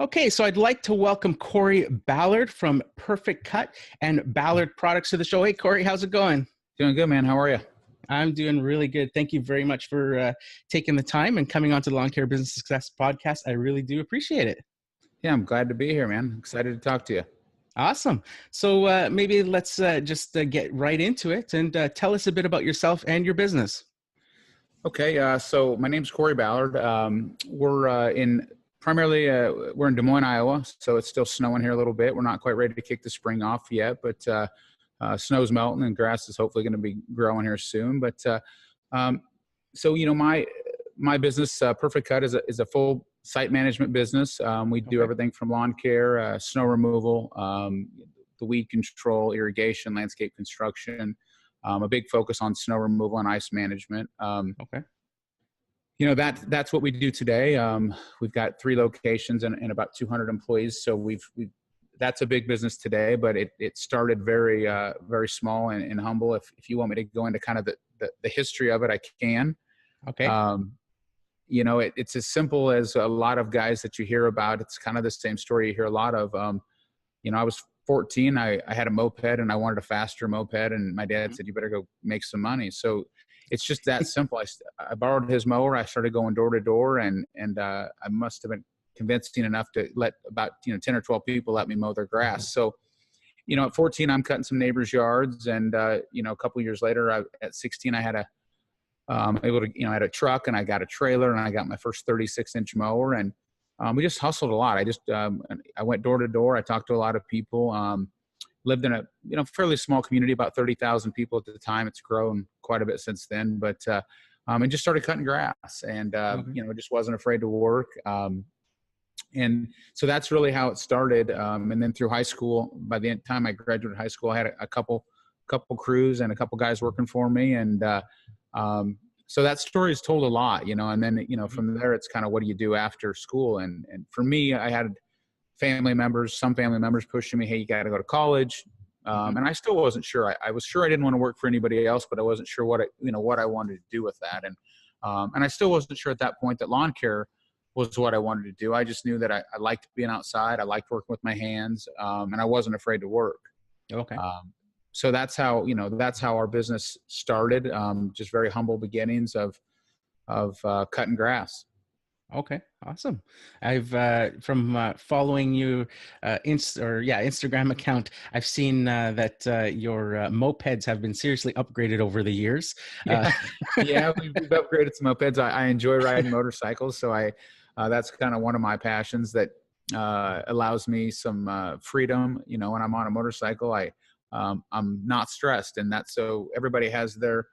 Okay, so I'd like to welcome Kory Ballard from Perficut and Ballard Products to the show. Hey, Kory, how's it going? Doing good, man. How are you? I'm doing really good. Thank you very much for taking the time and coming on to the Lawn Care Business Success podcast. I really do appreciate it. Yeah, I'm glad to be here, man. Excited to talk to you. Awesome. So maybe let's just get right into it and tell us a bit about yourself and your business. Okay, so my name's Kory Ballard. We're in Des Moines, Iowa, so it's still snowing here a little bit. We're not quite ready to kick the spring off yet, but snow's melting and grass is hopefully going to be growing here soon. But my business, Perficut, is a full site management business. We do everything from lawn care, snow removal, the weed control, irrigation, landscape construction. A big focus on snow removal and ice management. That's what we do today. We've got 3 locations and about 200 employees. So that's a big business today, but it started very, very small and humble. If you want me to go into kind of the history of it, I can. Okay. It's as simple as a lot of guys that you hear about. It's kind of the same story you hear a lot of. I was 14. I had a moped and I wanted a faster moped, and my dad said, "You better go make some money." So it's just that simple. I borrowed his mower. I started going door to door, and I must have been convincing enough to let about 10 or 12 people let me mow their grass. So at 14, I'm cutting some neighbors' yards, and a couple of years later, at 16, I had I had a truck, and I got a trailer, and I got my first 36-inch mower, and we just hustled a lot. I went door to door. I talked to a lot of people. Lived in a fairly small community, about 30,000 people at the time. It's grown quite a bit since then, but and just started cutting grass, and just wasn't afraid to work. And so that's really how it started. And then through high school, by the time I graduated high school, I had a couple crews and a couple guys working for me, and so that story is told a lot, and then, from there, it's kind of, what do you do after school? And for me, I had some family members pushing me, hey, you got to go to college. And I still wasn't sure. I was sure I didn't want to work for anybody else, but I wasn't sure what I wanted to do with that. And I still wasn't sure at that point that lawn care was what I wanted to do. I just knew that I liked being outside. I liked working with my hands, and I wasn't afraid to work. Okay. So that's how our business started. Just very humble beginnings of cutting grass. Okay, awesome. I've from following you Instagram account, I've seen that your mopeds have been seriously upgraded over the years. Yeah, we've upgraded some mopeds. I enjoy riding motorcycles, so that's kind of one of my passions that allows me some freedom. When I'm on a motorcycle, I'm not stressed, and that's so everybody has their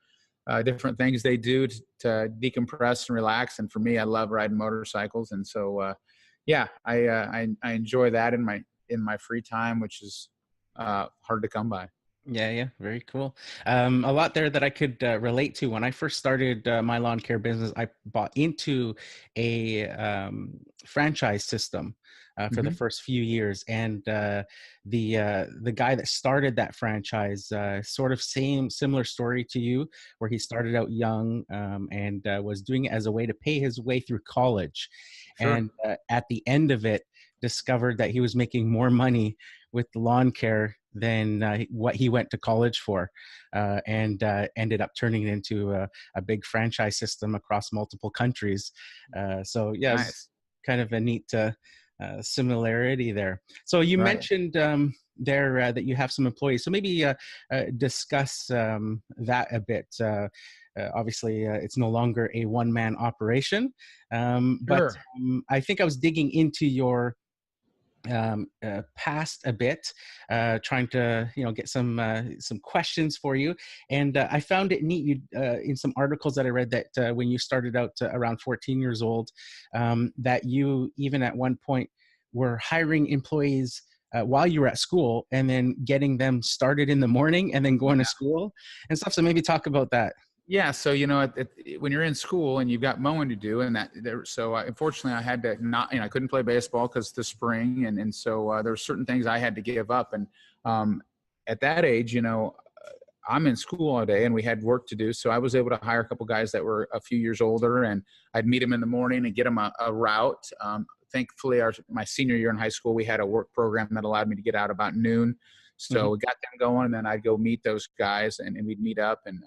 different things they do to decompress and relax. And for me, I love riding motorcycles. And so, I enjoy that in my free time, which is hard to come by. Yeah, very cool. A lot there that I could relate to. When I first started my lawn care business, I bought into a franchise system for the first few years, and the guy that started that franchise, sort of similar story to you, where he started out young and was doing it as a way to pay his way through college, and at the end of it, discovered that he was making more money with lawn care than what he went to college for, and ended up turning it into a big franchise system across multiple countries. So yeah, nice. It's kind of a neat similarity there. So you mentioned there that you have some employees. So maybe discuss that a bit. Obviously, it's no longer a one-man operation, but I think I was digging into your past a bit, trying to get some questions for you, and I found it neat. You in some articles that I read that when you started out around 14 years old, that you even at one point were hiring employees while you were at school, and then getting them started in the morning and then going to school and stuff. So maybe talk about that. Yeah. So, when you're in school and you've got mowing to do, and unfortunately I had to I couldn't play baseball because the spring. And so there were certain things I had to give up. And at that age, I'm in school all day and we had work to do. So I was able to hire a couple guys that were a few years older, and I'd meet them in the morning and get them a route thankfully my senior year in high school, we had a work program that allowed me to get out about noon. So we got them going, and then I'd go meet those guys, and we'd meet up and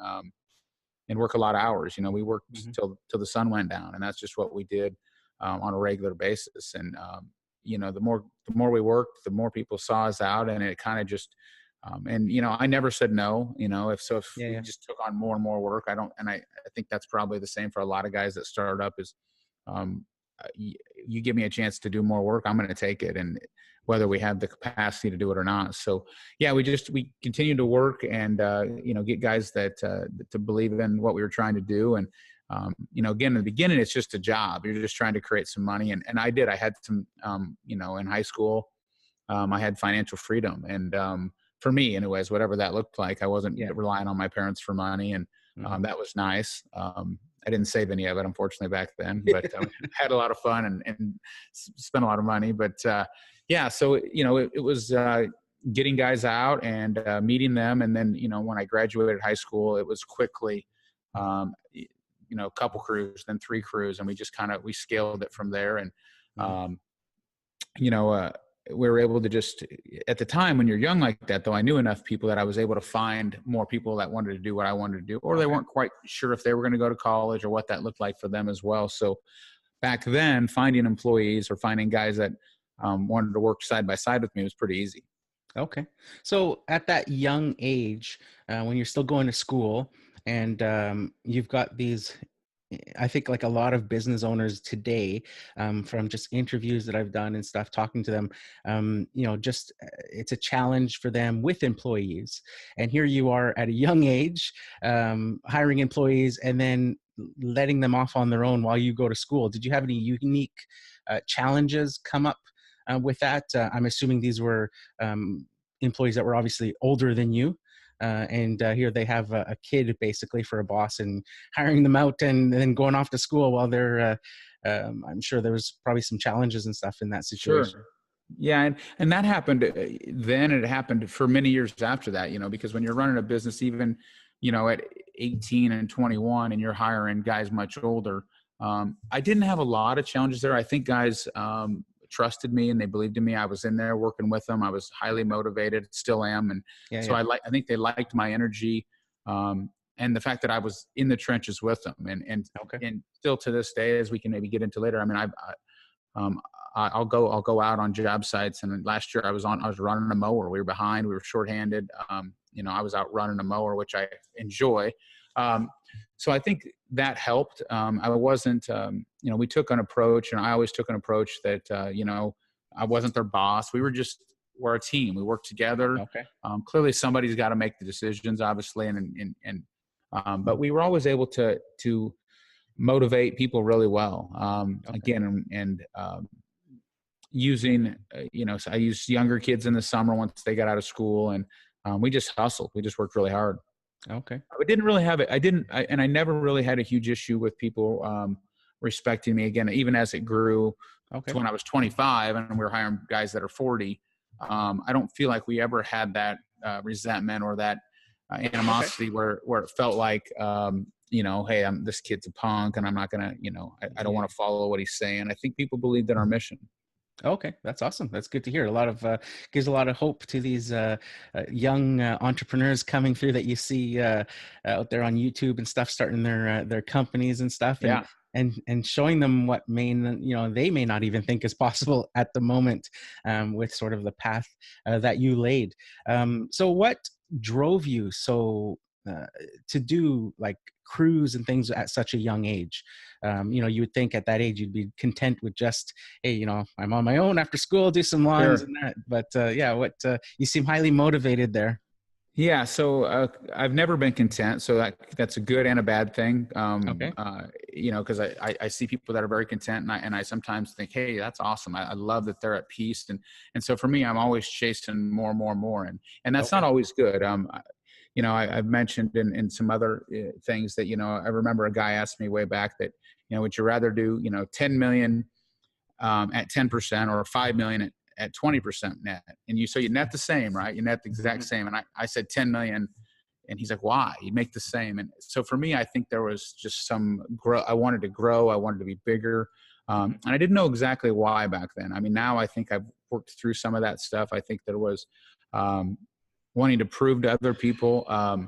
work a lot of hours. You know, we worked till the sun went down, and that's just what we did on a regular basis. And you know, the more we worked, the more people saw us out, and it kind of just and you know, I never said no. You know, if we just took on more and more work, I think that's probably the same for a lot of guys that start up is you give me a chance to do more work, I'm going to take it, and whether we have the capacity to do it or not. So yeah, we continue to work and you know, get guys that to believe in what we were trying to do. And you know, again, in the beginning, it's just a job. You're just trying to create some money. And I had some you know, in high school, I had financial freedom, and for me anyways, whatever that looked like, I wasn't relying on my parents for money, and that was nice. I didn't save any of it, unfortunately, back then, but had a lot of fun and spent a lot of money. But yeah, so, you know, it was getting guys out and meeting them. And then, you know, when I graduated high school, it was quickly, you know, a couple crews, then 3 crews. And we just we scaled it from there. And, you know, we were able to just, at the time when you're young like that, though, I knew enough people that I was able to find more people that wanted to do what I wanted to do, or they weren't quite sure if they were going to go to college or what that looked like for them as well. So back then, finding employees or finding guys that wanted to work side by side with me was pretty easy. Okay. So at that young age, when you're still going to school and you've got these, I think like a lot of business owners today, from just interviews that I've done and stuff, talking to them, you know, just it's a challenge for them with employees. And here you are at a young age, hiring employees and then letting them off on their own while you go to school. Did you have any unique challenges come up with that? I'm assuming these were employees that were obviously older than you. And here they have a kid basically for a boss, and hiring them out and then going off to school while they're, I'm sure there was probably some challenges and stuff in that situation. Sure. Yeah. And that happened then, and it happened for many years after that, you know, because when you're running a business, even, you know, at 18 and 21 and you're hiring guys much older, I didn't have a lot of challenges there. I think guys trusted me and they believed in me. I was in there working with them. I was highly motivated, still am. And I think they liked my energy, and the fact that I was in the trenches with them, and still to this day, as we can maybe get into later. I mean, I'll go out on job sites. And last year I was running a mower. We were behind, we were shorthanded. You know, I was out running a mower, which I enjoy. So I think that helped. I wasn't, you know, we took an approach, and I always took an approach that, you know, I wasn't their boss. We're a team. We work together. Clearly somebody's got to make the decisions, obviously. But we were always able to motivate people really well. Again, and using, you know, so I used younger kids in the summer once they got out of school, and we just hustled. We just worked really hard. Okay. I didn't really have it. I never really had a huge issue with people respecting me. Again, even as it grew to when I was 25 and we were hiring guys that are 40, I don't feel like we ever had that resentment or that animosity where it felt like, you know, hey, this kid's a punk and I'm not going to, you know, I don't want to follow what he's saying. I think people believed in our mission. Okay, that's awesome. That's good to hear. A lot of gives a lot of hope to these young entrepreneurs coming through that you see out there on YouTube and stuff, starting their companies and stuff, and showing them what they may not even think is possible at the moment, with sort of the path that you laid. So what drove you to do like crews and things at such a young age? You know, you would think at that age you'd be content with just, hey, you know, I'm on my own after school, do some lawns and that. But you seem highly motivated there. Yeah. So I've never been content. So that's a good and a bad thing. You know, because I see people that are very content, and I sometimes think, hey, that's awesome. I love that they're at peace. And so for me, I'm always chasing more and more and more. And that's not always good. You know, I've mentioned in some other things that, you know, I remember a guy asked me way back that, you know, would you rather do, you know, 10 million at 10% or 5 million at 20% net? And so you net the same, right? You net the exact same. And I said 10 million, and he's like, why? You make the same. And so for me, I think there was just some growth. I wanted to grow. I wanted to be bigger. And I didn't know exactly why back then. I mean, now I think I've worked through some of that stuff. I think there was wanting to prove to other people.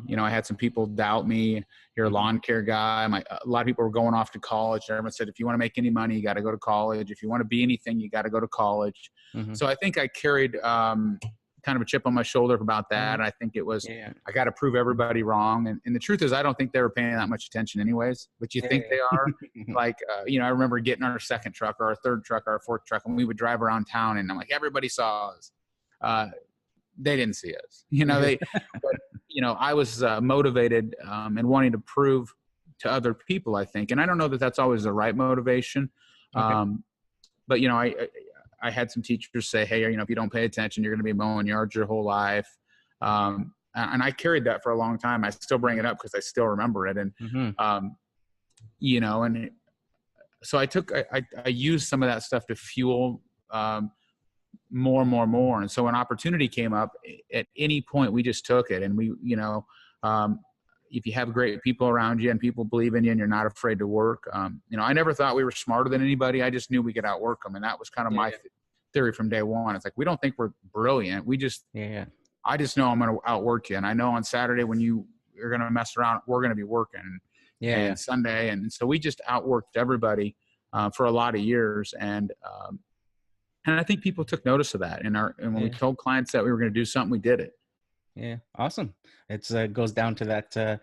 You know, I had some people doubt me. You're a lawn care guy. A lot of people were going off to college. Everyone said, if you want to make any money, you got to go to college. If you want to be anything, you got to go to college. So I think I carried kind of a chip on my shoulder about that. And I think it was, I got to prove everybody wrong. And the truth is, I don't think they were paying that much attention anyways, but you think they are. Like, you know, I remember getting our second truck or our third truck or our fourth truck, and we would drive around town, and I'm like, everybody saw us. They didn't see us, you know, but, you know, I was motivated and wanting to prove to other people, I think. And I don't know that that's always the right motivation. But, you know, I had some teachers say, hey, you know, if you don't pay attention, you're going to be mowing yards your whole life. And I carried that for a long time. I still bring it up because I still remember it. And, you know, and so I used some of that stuff to fuel more. And so when opportunity came up, at any point, we just took it. And we, you know, if you have great people around you and people believe in you and you're not afraid to work, you know, I never thought we were smarter than anybody. I just knew we could outwork them. And that was kind of my theory from day one. It's like, we don't think we're brilliant. We just, I just know I'm going to outwork you. And I know on Saturday when you're going to mess around, we're going to be working and Sunday. And so we just outworked everybody for a lot of years. And I think people took notice of that. And when we told clients that we were going to do something, we did it. Yeah. Awesome. It's goes down to that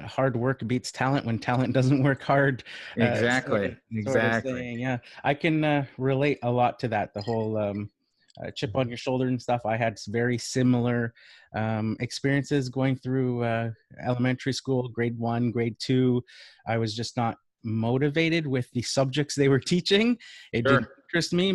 hard work beats talent when talent doesn't work hard. Exactly. Sort of saying. Yeah. I can relate a lot to that. The whole chip on your shoulder and stuff. I had very similar experiences going through elementary school, grade 1, grade 2. I was just not motivated with the subjects they were teaching. It didn't interest me,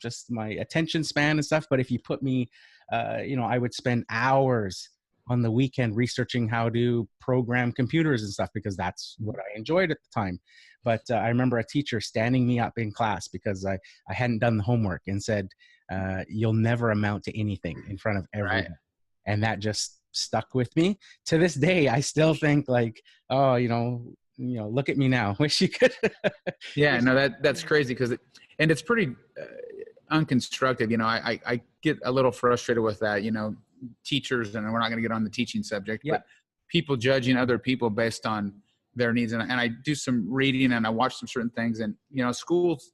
just my attention span and stuff. But if you put me, I would spend hours on the weekend researching how to program computers and stuff because that's what I enjoyed at the time. But I remember a teacher standing me up in class because I hadn't done the homework and said, you'll never amount to anything in front of everyone. Right. And that just stuck with me. To this day, I still think like, oh, look at me now. Wish you could. Yeah, no, that's crazy because it's pretty unconstructive. I get a little frustrated with that, teachers, and we're not going to get on the teaching subject, but people judging other people based on their needs. And I do some reading and I watch some certain things, and, schools,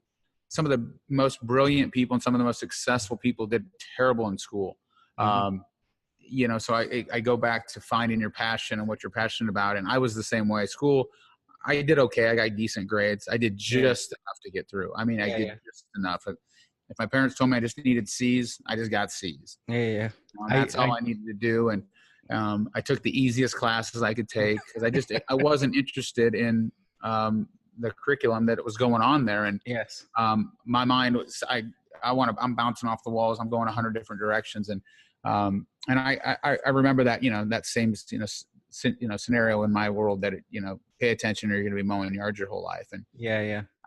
some of the most brilliant people and some of the most successful people did terrible in school. So I go back to finding your passion and what you're passionate about. And I was the same way. School, I did okay. I got decent grades. I did just enough to get through. I mean, I did just enough. If my parents told me I just needed C's, I just got C's. That's all I needed to do. And I took the easiest classes I could take because I wasn't interested in the curriculum that was going on there. And my mind was, I'm bouncing off the walls. I'm going 100 different directions. And I remember that, that same, scenario in my world that, pay attention or you're going to be mowing yards your whole life. And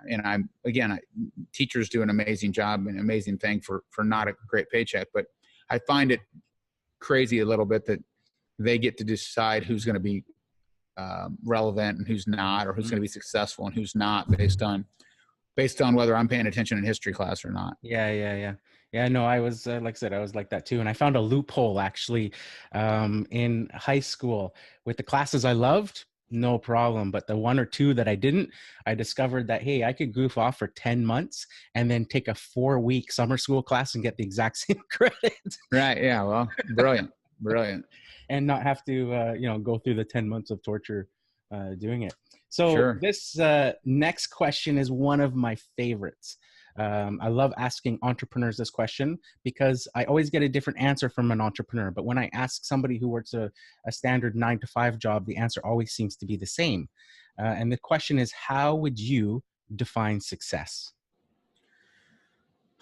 and teachers do an amazing job, an amazing thing for not a great paycheck, but I find it crazy a little bit that they get to decide who's going to be relevant and who's not, or who's going to be successful and who's not based on whether I'm paying attention in history class or not. Yeah, no, I was, like I said, I was like that too. And I found a loophole actually in high school with the classes I loved, no problem. But the 1 or 2 that I didn't, I discovered that, hey, I could goof off for 10 months and then take a 4-week summer school class and get the exact same credit. Right. Yeah. Well, brilliant. And not have to, go through the 10 months of torture doing it. So this next question is one of my favorites. I love asking entrepreneurs this question because I always get a different answer from an entrepreneur. But when I ask somebody who works a standard 9-to-5 job, the answer always seems to be the same. And the question is, how would you define success?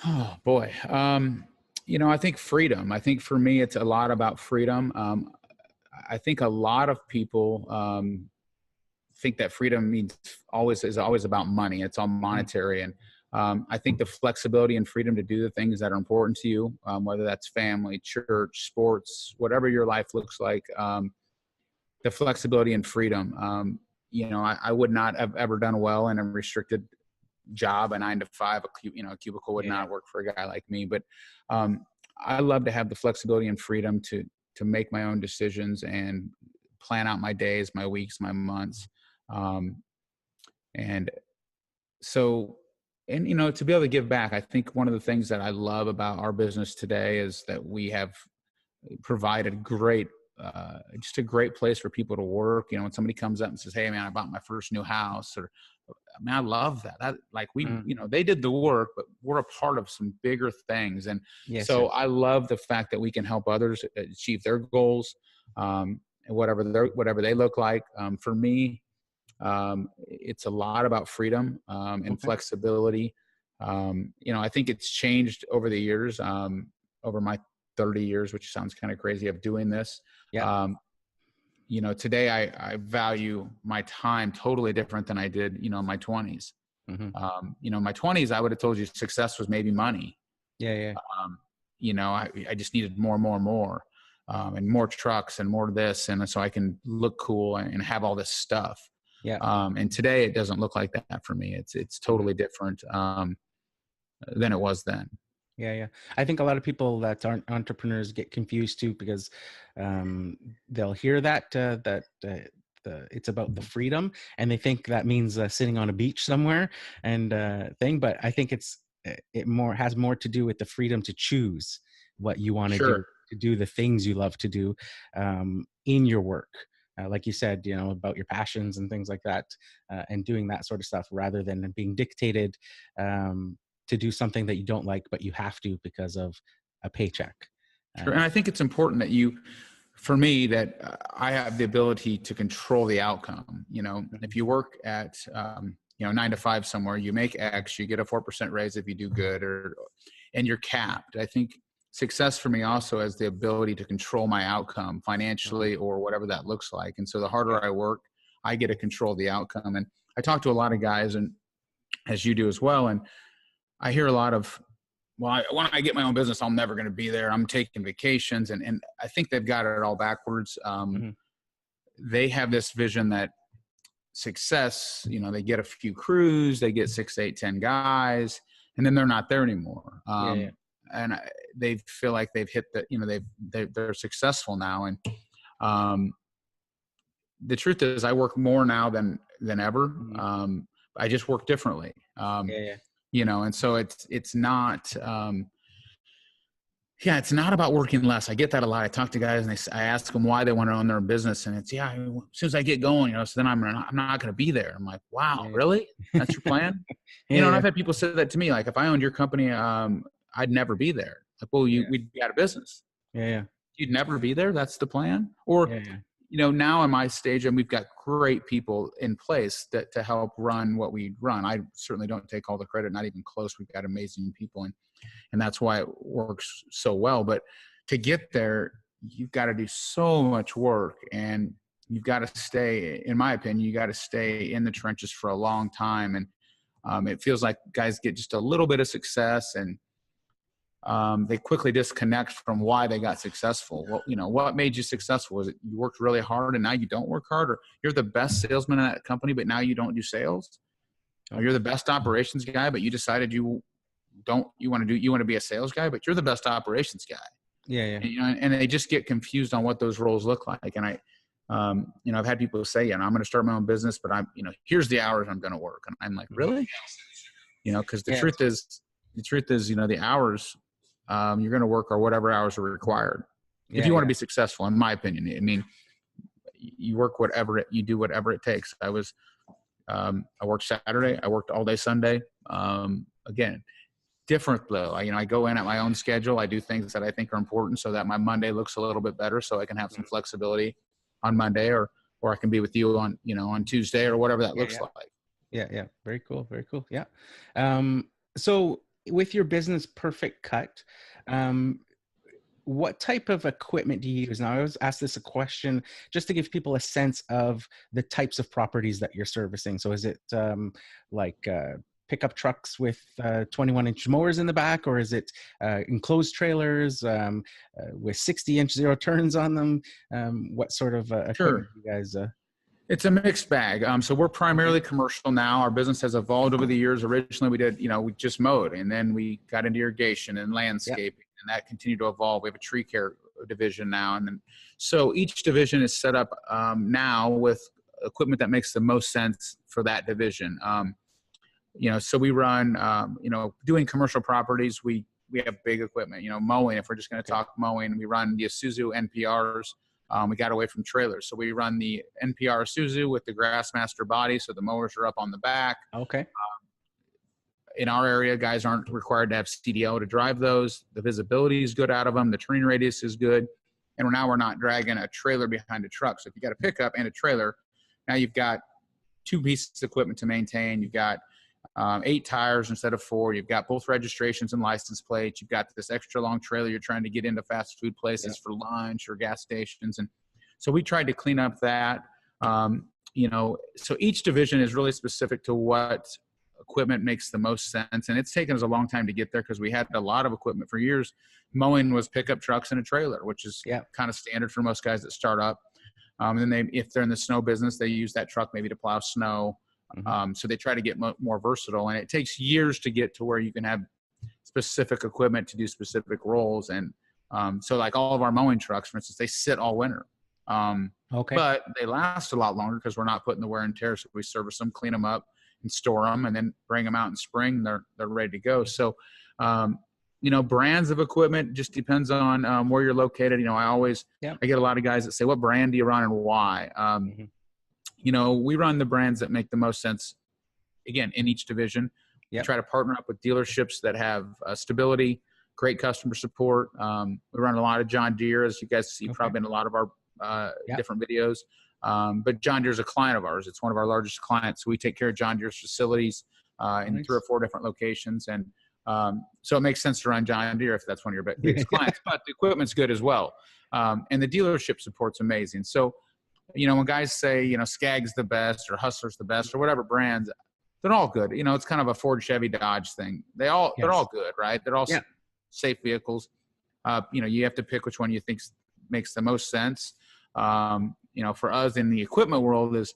Oh, boy. I think freedom. I think for me, it's a lot about freedom. I think a lot of people think that freedom is always about money. It's all monetary. And I think the flexibility and freedom to do the things that are important to you, whether that's family, church, sports, whatever your life looks like, the flexibility and freedom. I would not have ever done well in a restricted, job, a 9 to 5, a cubicle would not work for a guy like me. But I love to have the flexibility and freedom to make my own decisions and plan out my days, my weeks, my months. And so, and, to be able to give back, I think one of the things that I love about our business today is that we have provided just a great place for people to work. When somebody comes up and says, "Hey man, I bought my first new house," or, I mean, I love that like they did the work, but we're a part of some bigger things. And Yes, so sir. I love the fact that we can help others achieve their goals, and whatever they look like. For me, it's a lot about freedom, and Okay. flexibility. I think it's changed over the years, over my 30 years, which sounds kind of crazy of doing this. Yeah. Today I value my time totally different than I did, in my 20s. In my 20s, I would have told you success was maybe money. Yeah. I just needed more and more and more, and more trucks and more of this. And so I can look cool and have all this stuff. Yeah. And today it doesn't look like that for me. It's totally different, than it was then. Yeah. I think a lot of people that aren't entrepreneurs get confused too, because they'll hear that it's about the freedom, and they think that means sitting on a beach somewhere and but I think it has more to do with the freedom to choose what you want to Sure. do, to do the things you love to do in your work. Like you said, about your passions and things like that, and doing that sort of stuff rather than being dictated to do something that you don't like, but you have to because of a paycheck. Sure. And I think it's important that for me, that I have the ability to control the outcome. If you work at, 9 to 5 somewhere, you make X, you get a 4% raise if you do good, and you're capped. I think success for me also has the ability to control my outcome financially or whatever that looks like. And so the harder I work, I get to control the outcome. And I talk to a lot of guys, and as you do as well, and I hear a lot of, well, when I get my own business, I'm never going to be there. I'm taking vacations. And I think they've got it all backwards. They have this vision that success, they get a few crews, they get 6, 8, 10 guys, and then they're not there anymore. And they feel like they've hit they're successful now. And the truth is I work more now than ever. I just work differently. And so it's not, it's not about working less. I get that a lot. I talk to guys and I ask them why they want to own their business. And it's, as soon as I get going, so then I'm not going to be there. I'm like, wow, really? That's your plan? And I've had people say that to me. Like, if I owned your company, I'd never be there. Like, well, we'd be out of business. You'd never be there. That's the plan. Or, now in my stage, and we've got great people in place to help run what we run. I certainly don't take all the credit, not even close. We've got amazing people, and that's why it works so well. But to get there, you've got to do so much work, and you've got to stay, in my opinion, you got to stay in the trenches for a long time. And it feels like guys get just a little bit of success, and they quickly disconnect from why they got successful. Well, what made you successful? Was it you worked really hard and now you don't work hard? Or you're the best salesman in that company, but now you don't do sales? Or you're the best operations guy, but you decided you want to be a sales guy, but you're the best operations guy. And they just get confused on what those roles look like. And I've had people say, I'm going to start my own business, but here's the hours I'm going to work. And I'm like, really? Because the truth is, the hours you're going to work are whatever hours are required. If you want to be successful, in my opinion. I mean, you work you do whatever it takes. I worked Saturday. I worked all day Sunday. Again, different though. I go in at my own schedule. I do things that I think are important so that my Monday looks a little bit better, so I can have some flexibility on Monday, or I can be with you on Tuesday, or whatever that looks like. Yeah. Very cool. Yeah. So with your business, Perficut Cut, what type of equipment do you use? Now, I always ask this a question just to give people a sense of the types of properties that you're servicing. So is it pickup trucks with 21-inch mowers in the back, or is it enclosed trailers with 60-inch zero turns on them? What sort of equipment do you guys It's a mixed bag. So we're primarily commercial now. Our business has evolved over the years. Originally, we did, we just mowed, and then we got into irrigation and landscaping, and that continued to evolve. We have a tree care division now, and then so each division is set up now with equipment that makes the most sense for that division. So we run, doing commercial properties. We have big equipment. Mowing. If we're just going to talk mowing, we run the Isuzu NPRs. We got away from trailers. So we run the NPR Isuzu with the Grassmaster body. So the mowers are up on the back. Okay. In our area, guys aren't required to have CDL to drive those. The visibility is good out of them. The turning radius is good. And now we're not dragging a trailer behind a truck. So if you got a pickup and a trailer, now you've got 2 pieces of equipment to maintain. You've got 8 tires instead of 4. You've got both registrations and license plates. You've got this extra long trailer. You're trying to get into fast food places for lunch or gas stations. And so we tried to clean up that, so each division is really specific to what equipment makes the most sense. And it's taken us a long time to get there because we had a lot of equipment for years. Mowing was pickup trucks and a trailer, which is kind of standard for most guys that start up. And then if they're in the snow business, they use that truck maybe to plow snow. So they try to get more versatile, and it takes years to get to where you can have specific equipment to do specific roles. And so like all of our mowing trucks, for instance, they sit all winter. But they last a lot longer because we're not putting the wear and tear. So we service them, clean them up, and store them, and then bring them out in spring. They're ready to go. So, brands of equipment just depends on where you're located. I get a lot of guys that say, what brand do you run and why? We run the brands that make the most sense, again, in each division. We try to partner up with dealerships that have stability, great customer support. We run a lot of John Deere, as you guys see probably in a lot of our different videos. But John Deere is a client of ours. It's one of our largest clients. So we take care of John Deere's facilities in 3 or 4 different locations. And so it makes sense to run John Deere if that's one of your biggest clients. But the equipment's good as well. And the dealership support's amazing. So, when guys say, Skag's the best or Hustler's the best or whatever brands, they're all good. It's kind of a Ford, Chevy, Dodge thing. They're all good, right? They're all safe vehicles. You have to pick which one you think makes the most sense. For us in the equipment world is,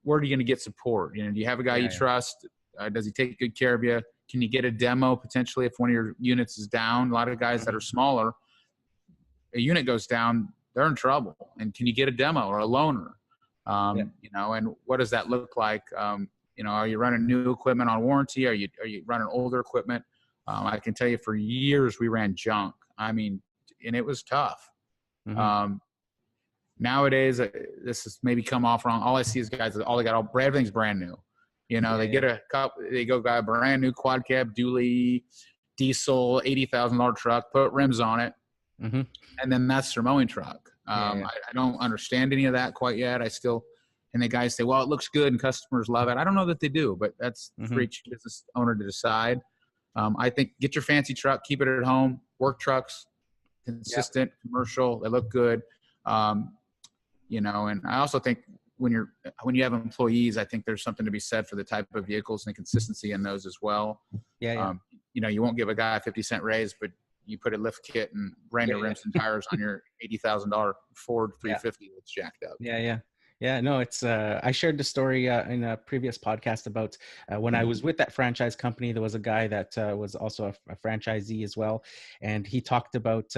where are you going to get support? Do you have a guy you trust? Does he take good care of you? Can you get a demo potentially if one of your units is down? A lot of guys that are smaller, a unit goes down, they're in trouble. And can you get a demo or a loaner? And what does that look like? Are you running new equipment on warranty? Are you running older equipment? I can tell you for years we ran junk. And it was tough. Nowadays, this has maybe come off wrong. All I see is guys, everything's brand new. They get they go buy a brand new quad cab, dually, diesel, $80,000 truck, put rims on it. And then that's their mowing truck. I don't understand any of that quite yet. And the guys say, well, it looks good and customers love it. I don't know that they do, but that's for each business owner to decide. I think get your fancy truck, keep it at home, work trucks, consistent, commercial, they look good. And I also think when you have employees, I think there's something to be said for the type of vehicles and the consistency in those as well. You won't give a guy a 50-cent raise, but you put a lift kit and brand new rims and tires on your $80,000 Ford 350 that's jacked up. No, it's I shared the story in a previous podcast about when I was with that franchise company. There was a guy that was also a franchisee as well, and he talked about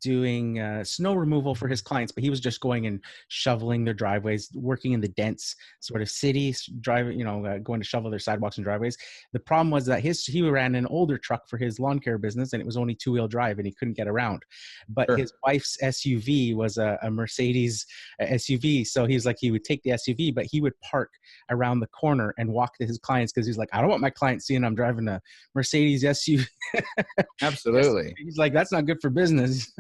doing snow removal for his clients, but he was just going and shoveling their driveways, working in the dense sort of cities, driving, going to shovel their sidewalks and driveways. The problem was that he ran an older truck for his lawn care business, and it was only 2-wheel drive, and he couldn't get around. But his wife's SUV was a Mercedes SUV, so he's like, he would take the SUV, but he would park around the corner and walk to his clients because he's like, I don't want my clients seeing I'm driving a Mercedes SUV. Absolutely. He's like, that's not good for business.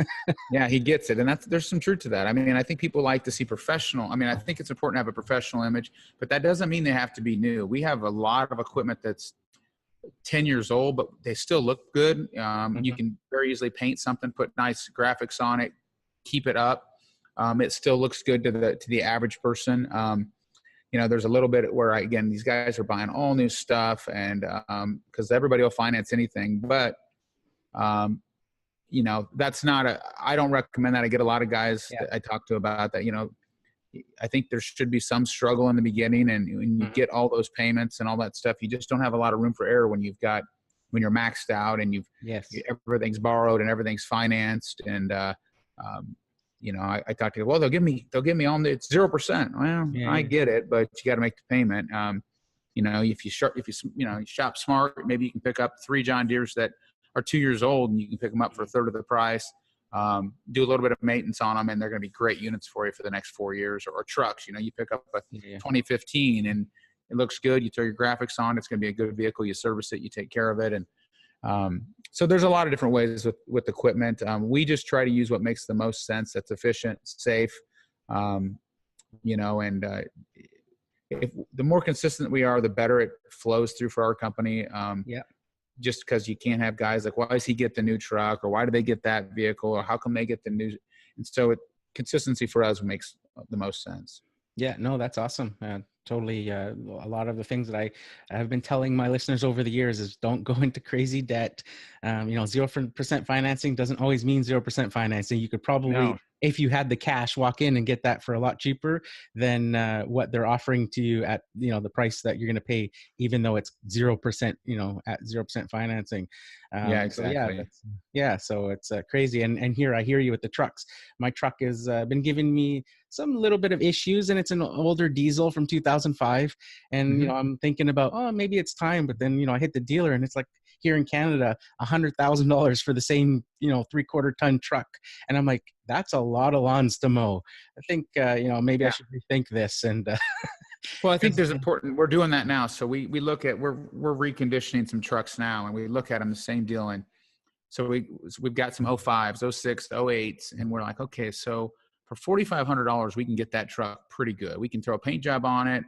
Yeah, he gets it. And there's some truth to that. I think people like to see professional. I think it's important to have a professional image, but that doesn't mean they have to be new. We have a lot of equipment that's 10 years old, but they still look good. You can very easily paint something, put nice graphics on it, keep it up. It still looks good to the average person. There's a little bit where, again, these guys are buying all new stuff, and because everybody will finance anything, but that's not I don't recommend that. I get a lot of guys that I talk to about that, I think there should be some struggle in the beginning, and when you get all those payments and all that stuff, you just don't have a lot of room for error when you're maxed out and Yes. everything's borrowed and everything's financed. And I talked to you, well, they'll give me on the, it's 0%. Well, I get it, but you got to make the payment. If you shop smart, maybe you can pick up 3 John Deeres that are 2 years old, and you can pick them up for a third of the price. Do a little bit of maintenance on them, and they're going to be great units for you for the next 4 years. Or trucks, you pick up a 2015 and it looks good. You throw your graphics on, it's going to be a good vehicle. You service it, you take care of it. And so there's a lot of different ways with equipment. We just try to use what makes the most sense, that's efficient, safe, if the more consistent we are, the better it flows through for our company. Just because you can't have guys like, why does he get the new truck, or why do they get that vehicle, or how come they get the new? And so consistency for us makes the most sense. Yeah, no, that's awesome. Totally. A lot of the things that I have been telling my listeners over the years is don't go into crazy debt. 0% financing doesn't always mean 0% financing. You could probably, if you had the cash, walk in and get that for a lot cheaper than what they're offering to you at, the price that you're going to pay, even though it's 0%, at 0% financing. Yeah, exactly. So it's crazy. And here, I hear you with the trucks. My truck has been giving me some little bit of issues, and it's an older diesel from 2005. And, I'm thinking about, maybe it's time, but then, I hit the dealer and it's like here in Canada, $100,000 for the same, 3/4 ton truck. And I'm like, that's a lot of lawns to mow. I think, maybe I should rethink this. And, well, I think we're doing that now. So we look at, we're reconditioning some trucks now, and we look at them the same deal. And so we've got some 05s, 06, 08s, and we're like, okay, so for $4,500, we can get that truck pretty good. We can throw a paint job on it,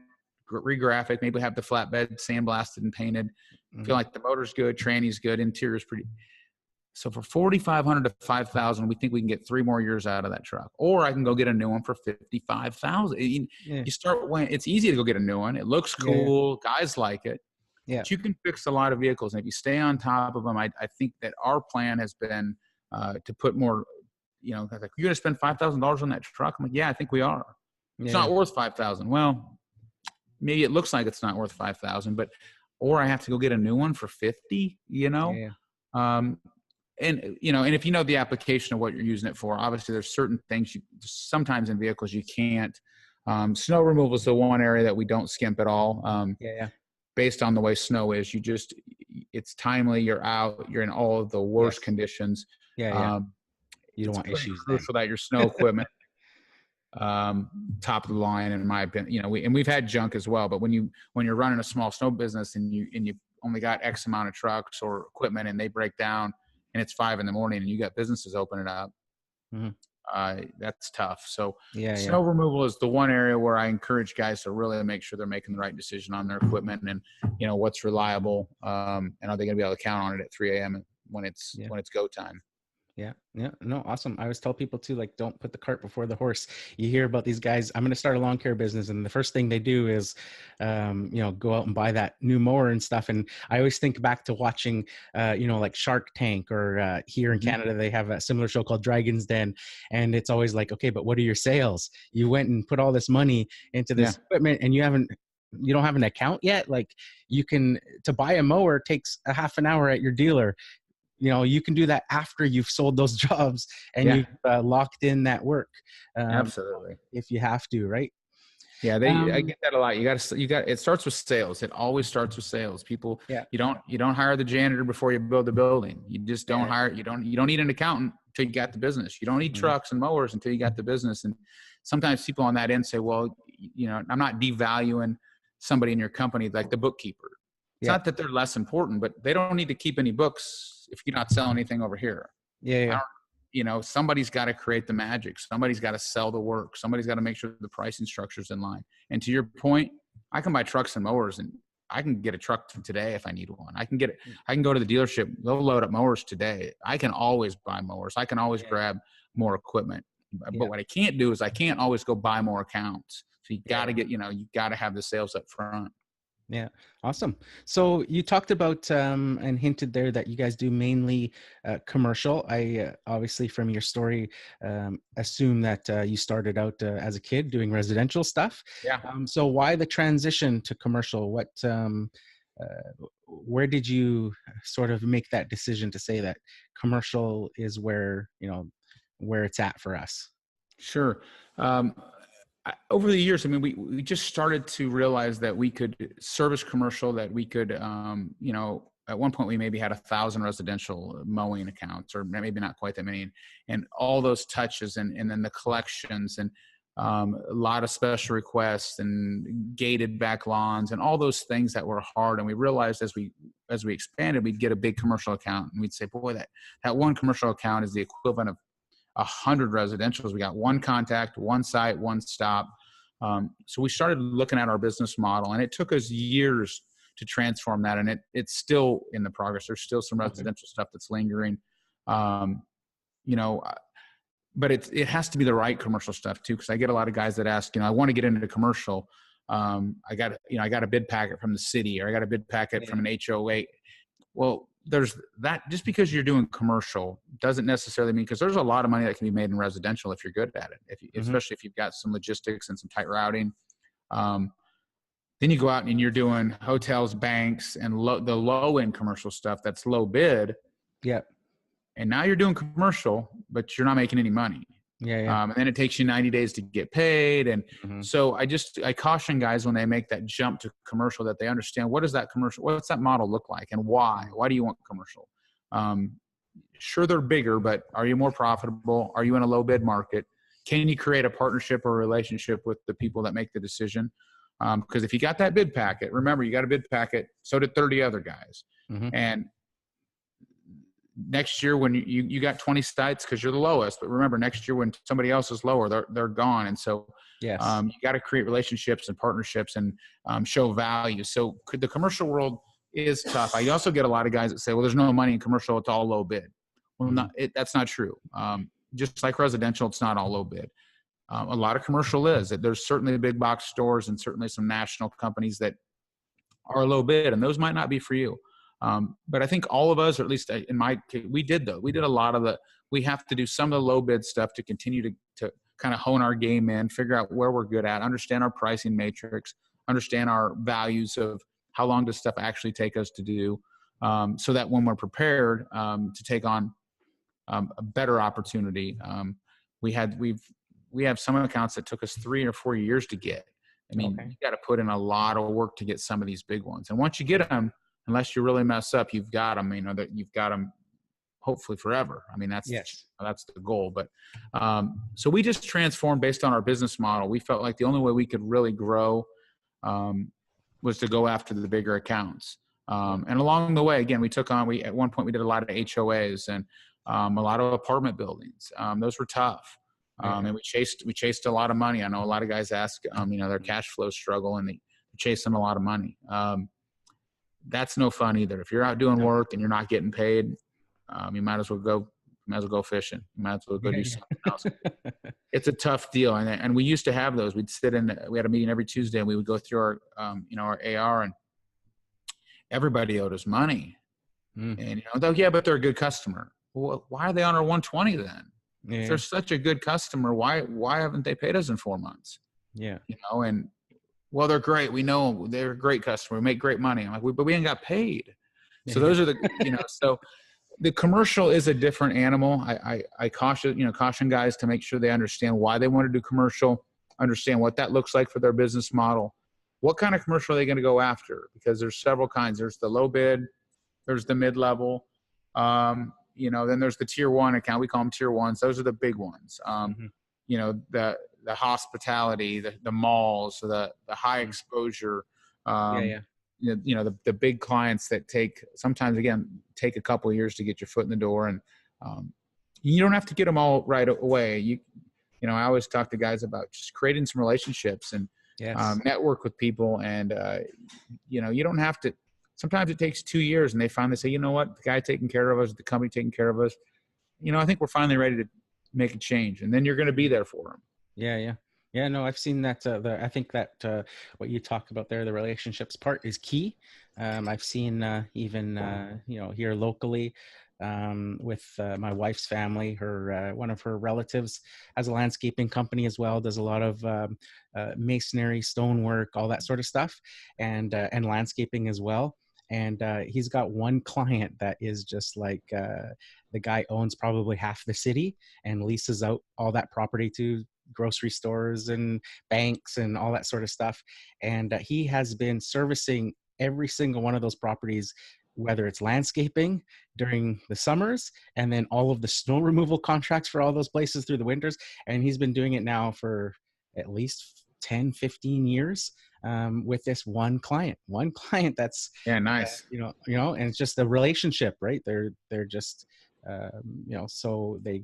re-graphic, maybe have the flatbed sandblasted and painted. Feel like the motor's good, tranny's good, interior's pretty. So for $4,500 to $5,000, we think we can get 3 more years out of that truck. Or I can go get a new one for $55,000. You start when it's easy to go get a new one. It looks cool. Guys like it. Yeah. But you can fix a lot of vehicles. And if you stay on top of them, I think that our plan has been to put more, like, you're going to spend $5,000 on that truck? I'm like, yeah, I think we are. It's not worth $5,000. Well, maybe it looks like it's not worth $5,000, or I have to go get a new one for $50, and if you know the application of what you're using it for, obviously there's certain things sometimes in vehicles you can't. Snow removal is the one area that we don't skimp at all. Based on the way snow is, it's timely. You're out. You're in all of the worst conditions. You don't want issues. Crucial that your snow equipment, top of the line, in my opinion. We've had junk as well. But when you're running a small snow business and you've only got X amount of trucks or equipment, and they break down, and it's 5 a.m. and you got businesses opening up, that's tough. So snow removal is the one area where I encourage guys to really make sure they're making the right decision on their equipment, and what's reliable, and are they going to be able to count on it at 3 a.m. when it's go time. No, awesome. I always tell people too, like, don't put the cart before the horse. You hear about these guys, I'm going to start a lawn care business, and the first thing they do is, go out and buy that new mower and stuff. And I always think back to watching, like Shark Tank, or here in Canada, they have a similar show called Dragon's Den. And it's always like, okay, but what are your sales? You went and put all this money into this equipment, and you don't have an account yet. Like, to buy a mower takes a half an hour at your dealer. You can do that after you've sold those jobs and you've locked in that work. Absolutely. If you have to, right? Yeah, I get that a lot. It starts with sales. It always starts with sales. People, you don't hire the janitor before you build the building. You just don't hire, you don't need an accountant until you got the business. You don't need trucks and mowers until you got the business. And sometimes people on that end say, well, I'm not devaluing somebody in your company, like the bookkeeper. It's not that they're less important, but they don't need to keep any books if you're not selling anything over here. Somebody's got to create the magic. Somebody's got to sell the work. Somebody's got to make sure the pricing structure's in line. And to your point, I can buy trucks and mowers, and I can get a truck today if I need one. I can go to the dealership. They'll load up mowers today. I can always buy mowers. I can always grab more equipment. But what I can't do is I can't always go buy more accounts. So you got to you got to have the sales up front. Yeah, awesome. So you talked about and hinted there that you guys do mainly commercial. I obviously from your story assume that you started out as a kid doing residential stuff. Yeah. So why the transition to commercial? Where did you sort of make that decision to say that commercial is where, where it's at for us? Sure. Um, Over the years, I mean, we just started to realize that we could service commercial, that we could, at one point we maybe had 1,000 residential mowing accounts, or maybe not quite that many, and all those touches, and then the collections, and a lot of special requests and gated back lawns and all those things that were hard. And we realized as we expanded, we'd get a big commercial account, and we'd say, boy, that one commercial account is the equivalent of 100 residentials. We got one contact, one site, one stop. So we started looking at our business model, and it took us years to transform that. And it's still in the progress. There's still some residential stuff that's lingering, you know, but it has to be the right commercial stuff too. Cause I get a lot of guys that ask, I want to get into commercial. I got a bid packet from the city, or I got a bid packet from an HOA. Well, there's that. Just because you're doing commercial doesn't necessarily mean, because there's a lot of money that can be made in residential if you're good at it, especially if you've got some logistics and some tight routing. Then you go out and you're doing hotels, banks, and the low end commercial stuff that's low bid. Yeah. And now you're doing commercial, but you're not making any money. Yeah. And then it takes you 90 days to get paid. And so I caution guys when they make that jump to commercial, that they understand, what's that model look like, and why do you want commercial? Sure, they're bigger, but are you more profitable? Are you in a low bid market? Can you create a partnership or relationship with the people that make the decision? Because if you got that bid packet, remember, you got a bid packet, so did 30 other guys. And next year when you got 20 sites because you're the lowest, but remember, next year when somebody else is lower, they're gone. And so you got to create relationships and partnerships and show value. So the commercial world is tough. I also get a lot of guys that say, well, there's no money in commercial, it's all low bid. Well, that's not true. Just like residential, it's not all low bid. A lot of commercial is. There's certainly big box stores and certainly some national companies that are low bid, and those might not be for you. But I think all of us, or at least in my case, we did a lot of we have to do some of the low bid stuff to continue to kind of hone our game in, figure out where we're good at, understand our pricing matrix, understand our values of how long does stuff actually take us to do, so that when we're prepared to take on a better opportunity, we have some accounts that took us 3 or 4 years to get. I mean, you got to put in a lot of work to get some of these big ones. And once you get them, unless you really mess up, you've got them, that you've got them hopefully forever. I mean, that's the goal. But so we just transformed based on our business model. We felt like the only way we could really grow was to go after the bigger accounts. And along the way, again, at one point we did a lot of HOAs and a lot of apartment buildings. Those were tough. And we chased a lot of money. I know a lot of guys ask, their cash flow struggle, and they chase them a lot of money. That's no fun either. If you're out doing work and you're not getting paid, you might as well go fishing. You might as well go do something else. It's a tough deal. And we used to have those. We had a meeting every Tuesday, and we would go through our AR, and everybody owed us money. And, but they're a good customer. Well, why are they on our 120 then? If they're such a good customer, why haven't they paid us in 4 months? And well, they're great. We know they're a great customer. We make great money. I'm like, but we ain't got paid. So those are so the commercial is a different animal. I caution guys to make sure they understand why they want to do commercial, understand what that looks like for their business model. What kind of commercial are they going to go after? Because there's several kinds. There's the low bid, there's the mid-level, then there's the tier 1 account. We call them tier 1s. Those are the big ones. The hospitality, the malls, the high exposure, the big clients that take a couple of years to get your foot in the door. And you don't have to get them all right away. I always talk to guys about just creating some relationships and network with people. And, you don't have to. Sometimes it takes 2 years, and they finally say, you know what, the guy taking care of us, the company taking care of us, I think we're finally ready to make a change. And then you're going to be there for them. Yeah. Yeah, no, I've seen that. I think that what you talk about there, the relationships part, is key. I've seen even here locally with my wife's family. Her one of her relatives has a landscaping company as well. Does a lot of masonry, stonework, all that sort of stuff, and landscaping as well. And he's got one client that is just like the guy owns probably half the city and leases out all that property to grocery stores and banks and all that sort of stuff. And he has been servicing every single one of those properties, whether it's landscaping during the summers and then all of the snow removal contracts for all those places through the winters. And he's been doing it now for at least 10, 15 years with this one client that's, Yeah, nice. and it's just a relationship, right? They're just, so they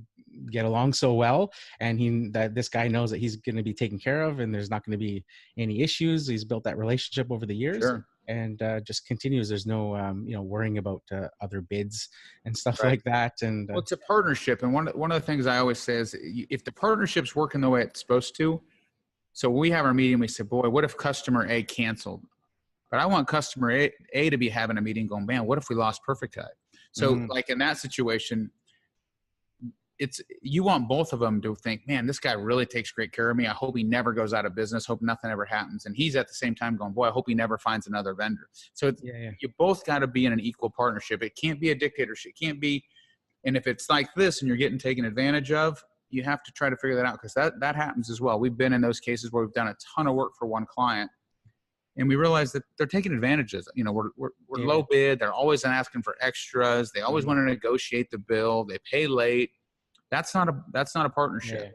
get along so well, and this guy knows that he's going to be taken care of and there's not going to be any issues. He's built that relationship over the years. Sure. And just continues. There's no worrying about other bids and stuff Right. like that. And well, it's a partnership, and one of the things I always say is, if the partnership's working the way it's supposed to. So we have our meeting, we say, boy, what if customer A canceled? But I want customer A to be having a meeting going, man, what if we lost Perficut? So like in that situation, you want both of them to think, man, this guy really takes great care of me. I hope he never goes out of business. Hope nothing ever happens. And he's at the same time going, boy, I hope he never finds another vendor. So you both got to be in an equal partnership. It can't be a dictatorship. It can't be. And if it's like this and you're getting taken advantage of, you have to try to figure that out, because that happens as well. We've been in those cases where we've done a ton of work for one client, and we realize that they're taking advantages. We're low bid. They're always asking for extras. They always want to negotiate the bill. They pay late. That's not a partnership. Yeah.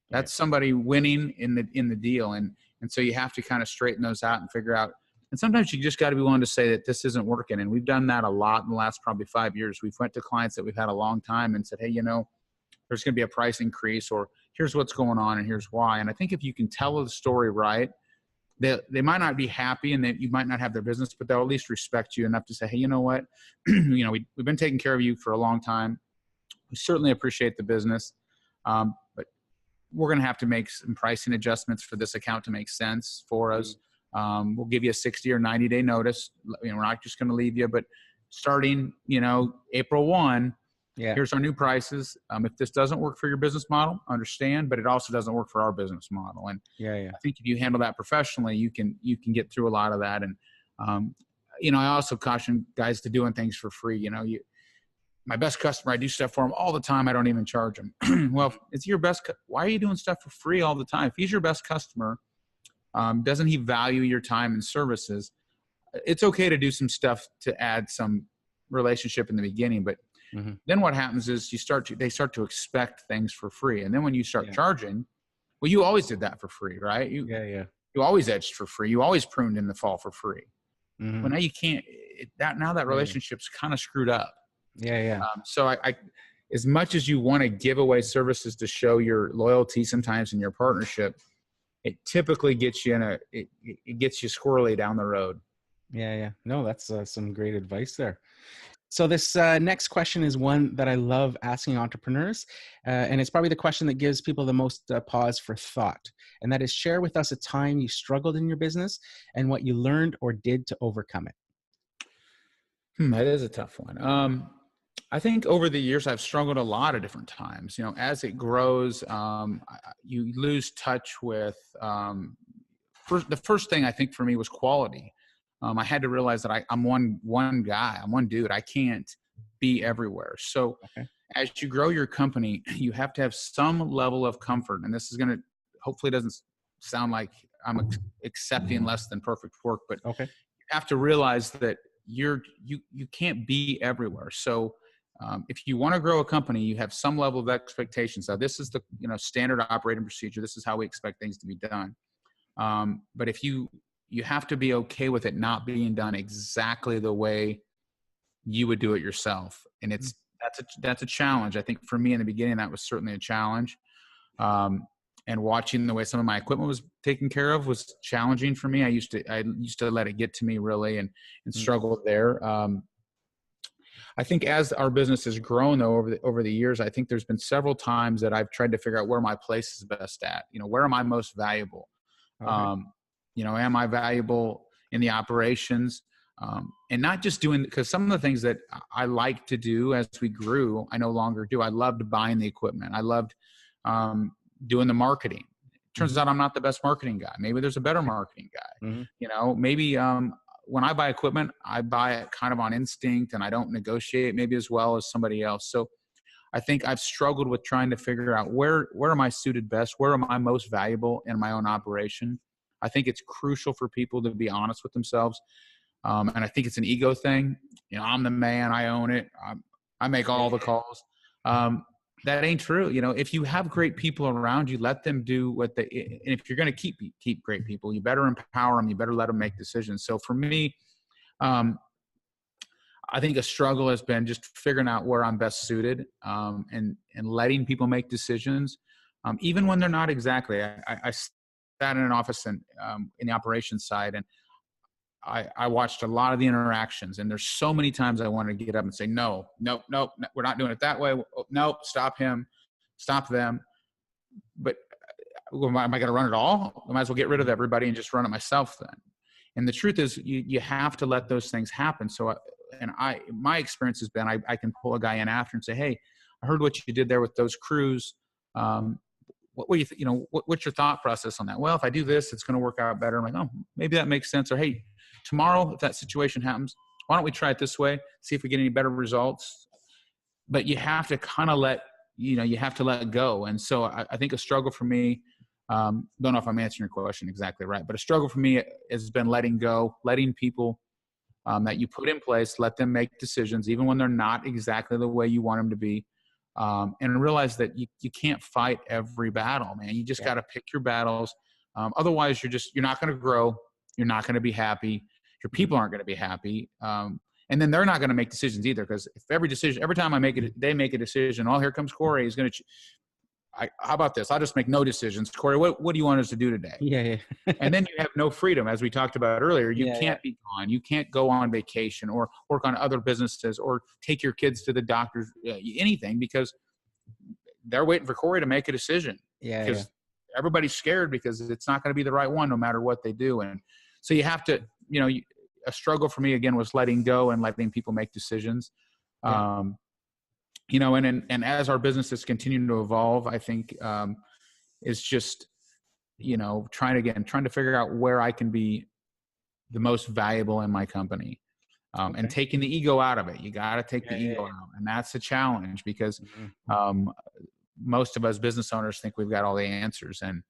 That's somebody winning in the deal. And so you have to kind of straighten those out and figure out. And sometimes you just got to be willing to say that this isn't working. And we've done that a lot in the last probably 5 years. We've went to clients that we've had a long time and said, hey, there's going to be a price increase, or here's what's going on and here's why. And I think if you can tell the story right, they might not be happy and you might not have their business, but they'll at least respect you enough to say, hey, you know what? We've been taking care of you for a long time. We certainly appreciate the business, but we're going to have to make some pricing adjustments for this account to make sense for us. We'll give you a 60 or 90-day notice. We're not just going to leave you, but starting, April 1, here's our new prices. If this doesn't work for your business model, understand, but it also doesn't work for our business model. And I think if you handle that professionally, you can get through a lot of that. And, I also caution guys to doing things for free. My best customer, I do stuff for him all the time. I don't even charge him. Well, if it's your best. Why are you doing stuff for free all the time? If he's your best customer, doesn't he value your time and services? It's okay to do some stuff to add some relationship in the beginning, but then what happens is they start to expect things for free. And then when you start charging, well, you always did that for free, right? You always edged for free. You always pruned in the fall for free. Well, now you can't, that relationship's kind of screwed up. So I as much as you want to give away services to show your loyalty sometimes in your partnership, it typically gets you it gets you squirrely down the road. No, that's some great advice there. So this next question is one that I love asking entrepreneurs, and it's probably the question that gives people the most pause for thought. And that is, share with us a time you struggled in your business and what you learned or did to overcome it. That is a tough one. I think over the years, I've struggled a lot of different times. As it grows, you lose touch with, the first thing I think for me was quality. I had to realize that I'm one guy, I'm one dude. I can't be everywhere. So as you grow your company, you have to have some level of comfort. And this is hopefully doesn't sound like I'm accepting less than perfect work, but you have to realize that you can't be everywhere. So if you want to grow a company, you have some level of expectations. Now, this is the standard operating procedure. This is how we expect things to be done. But if you have to be okay with it not being done exactly the way you would do it yourself. And that's a challenge. I think for me in the beginning, that was certainly a challenge. And watching the way some of my equipment was taken care of was challenging for me. I used to let it get to me really and struggle there. I think as our business has grown though over the years, I think there's been several times that I've tried to figure out where my place is best at. Where am I most valuable? Okay. Am I valuable in the operations? And not just doing, because some of the things that I like to do as we grew, I no longer do. I loved buying the equipment. I loved doing the marketing. Turns out I'm not the best marketing guy. Maybe there's a better marketing guy. Maybe when I buy equipment, I buy it kind of on instinct and I don't negotiate maybe as well as somebody else. So I think I've struggled with trying to figure out where am I suited best? Where am I most valuable in my own operation? I think it's crucial for people to be honest with themselves. And I think it's an ego thing. I'm the man, I own it. I make all the calls. That ain't true. If you have great people around you, let them do what and if you're going to keep great people, you better empower them. You better let them make decisions. So for me, I think a struggle has been just figuring out where I'm best suited, and letting people make decisions, even when they're not exactly. I sat in an office and in the operations side, and I watched a lot of the interactions, and there's so many times I wanted to get up and say, no, we're not doing it that way. Nope, stop him, stop them. But am I going to run it all? I might as well get rid of everybody and just run it myself then. And the truth is you have to let those things happen. So, my experience has been, I can pull a guy in after and say, hey, I heard what you did there with those crews. What were what's your thought process on that? Well, if I do this, it's going to work out better. I'm like, oh, maybe that makes sense. Or, hey, tomorrow, if that situation happens, why don't we try it this way? See if we get any better results. But you have to kind of let go. And so I think a struggle for me, don't know if I'm answering your question exactly right, but a struggle for me has been letting go, letting people that you put in place, let them make decisions, even when they're not exactly the way you want them to be. And realize that you can't fight every battle, man. You just got to pick your battles. Otherwise you're not going to grow. You're not going to be happy. Your people aren't going to be happy. And then they're not going to make decisions either. Because if every time they make a decision, oh, here comes Kory. He's going to, how about this? I'll just make no decisions. Kory, what do you want us to do today? Yeah. And then you have no freedom. As we talked about earlier, you can't be gone. You can't go on vacation or work on other businesses or take your kids to the doctor's, anything, because they're waiting for Kory to make a decision. Because everybody's scared because it's not going to be the right one no matter what they do. And so you have to, a struggle for me again was letting go and letting people make decisions. And as our businesses continue to evolve, I think is just, trying to figure out where I can be the most valuable in my company, and taking the ego out of it. You got to take the ego out. And that's a challenge because most of us business owners think we've got all the answers. And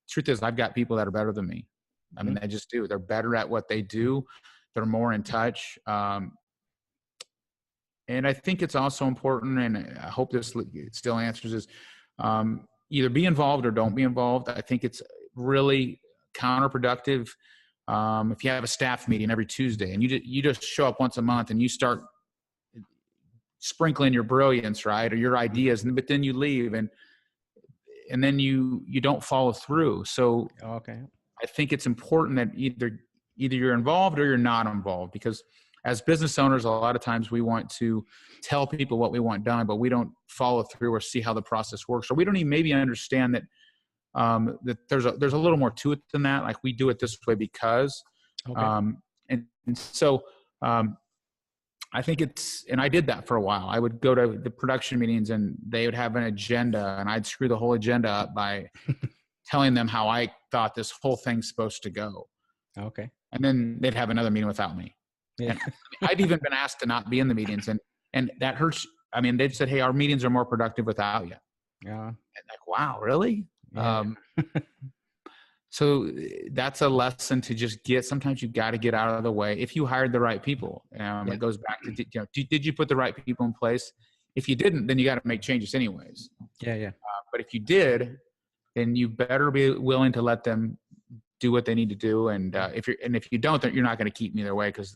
truth is, I've got people that are better than me. I mean, they just do. They're better at what they do. They're more in touch. And I think it's also important, and I hope this still answers this, either be involved or don't be involved. I think it's really counterproductive if you have a staff meeting every Tuesday and you just show up once a month and you start sprinkling your brilliance, right, or your ideas, but then you leave and then you don't follow through. So I think it's important that either you're involved or you're not involved, because as business owners, a lot of times we want to tell people what we want done, but we don't follow through or see how the process works, or we don't even maybe understand that that there's a little more to it than that. Like, we do it this way because, and so I think and I did that for a while. I would go to the production meetings and they would have an agenda, and I'd screw the whole agenda up by telling them how I thought this whole thing's supposed to go. Okay. And then they'd have another meeting without me. Yeah. And I'd even been asked to not be in the meetings, and that hurts. I mean, they've said, hey, our meetings are more productive without you. Yeah. And like, wow, really? Yeah. So that's a lesson to just sometimes you got to get out of the way. If you hired the right people, it goes back to, did you put the right people in place? If you didn't, then you got to make changes anyways. Yeah. But if you did, then you better be willing to let them do what they need to do. And if you don't, then you're not going to keep them either way, because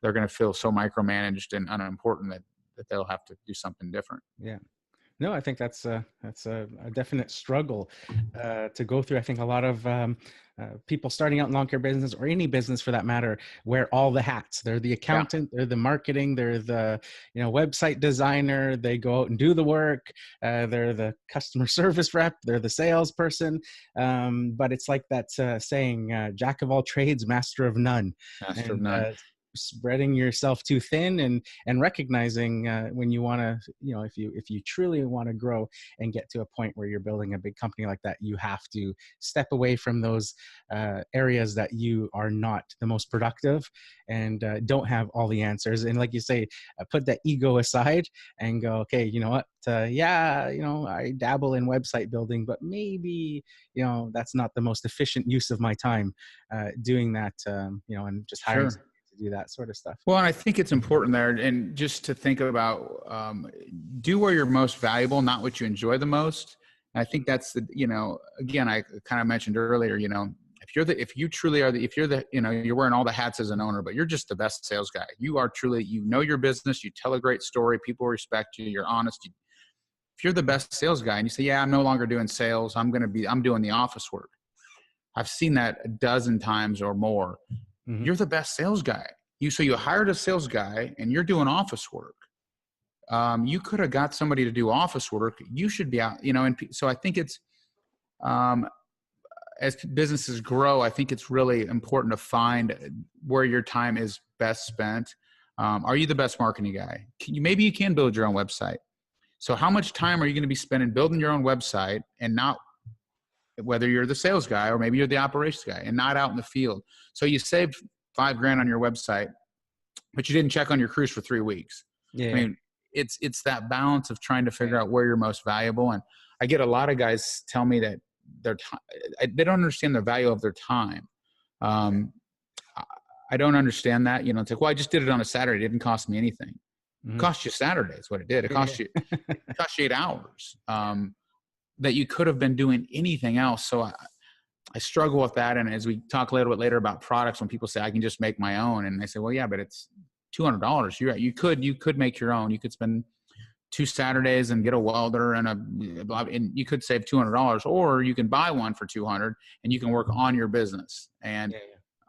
they're going to feel so micromanaged and unimportant that they'll have to do something different. Yeah. No, I think that's a definite struggle to go through. I think a lot of people starting out in lawn care business, or any business for that matter, wear all the hats. They're the Yeah. accountant, they're the marketing, they're the website designer. They go out and do the work. They're the customer service rep. They're the salesperson. But it's like that saying, "Jack of all trades, master of none." Master of And none. spreading yourself too thin, and recognizing when you want to, if you truly want to grow and get to a point where you're building a big company like that, you have to step away from those areas that you are not the most productive and don't have all the answers. And like you say, put that ego aside and go, okay, you know what? I dabble in website building, but maybe, that's not the most efficient use of my time doing that, and just hiring Sure. to do that sort of stuff. Well, and I think it's important there, and just to think about, do where you're most valuable, not what you enjoy the most. And I think that's again, I kind of mentioned earlier, if you truly are you're wearing all the hats as an owner, but you're just the best sales guy. You are truly, your business, you tell a great story, people respect you, you're honest. If you're the best sales guy and you say, yeah, I'm no longer doing sales, I'm doing the office work. I've seen that a dozen times or more. Mm-hmm. You're the best sales guy. So you hired a sales guy and you're doing office work. You could have got somebody to do office work. You should be out, and so I think it's, as businesses grow, I think it's really important to find where your time is best spent. Are you the best marketing guy? Maybe you can build your own website. So how much time are you going to be spending building your own website, and not, whether you're the sales guy or maybe you're the operations guy, and not out in the field? So you saved $5,000 on your website, but you didn't check on your crews for 3 weeks. Yeah. I mean, it's that balance of trying to figure out where you're most valuable. And I get a lot of guys tell me that they don't understand the value of their time. I don't understand that. It's like, well, I just did it on a Saturday. It didn't cost me anything. Mm-hmm. It cost you Saturday is what it did. It cost you 8 hours that you could have been doing anything else. So I struggle with that. And as we talk a little bit later about products, when people say, I can just make my own. And I say, well, yeah, but it's $200. You're right. You could make your own. You could spend 2 Saturdays and get a welder and you could save $200, or you can buy one for $200 and you can work on your business. And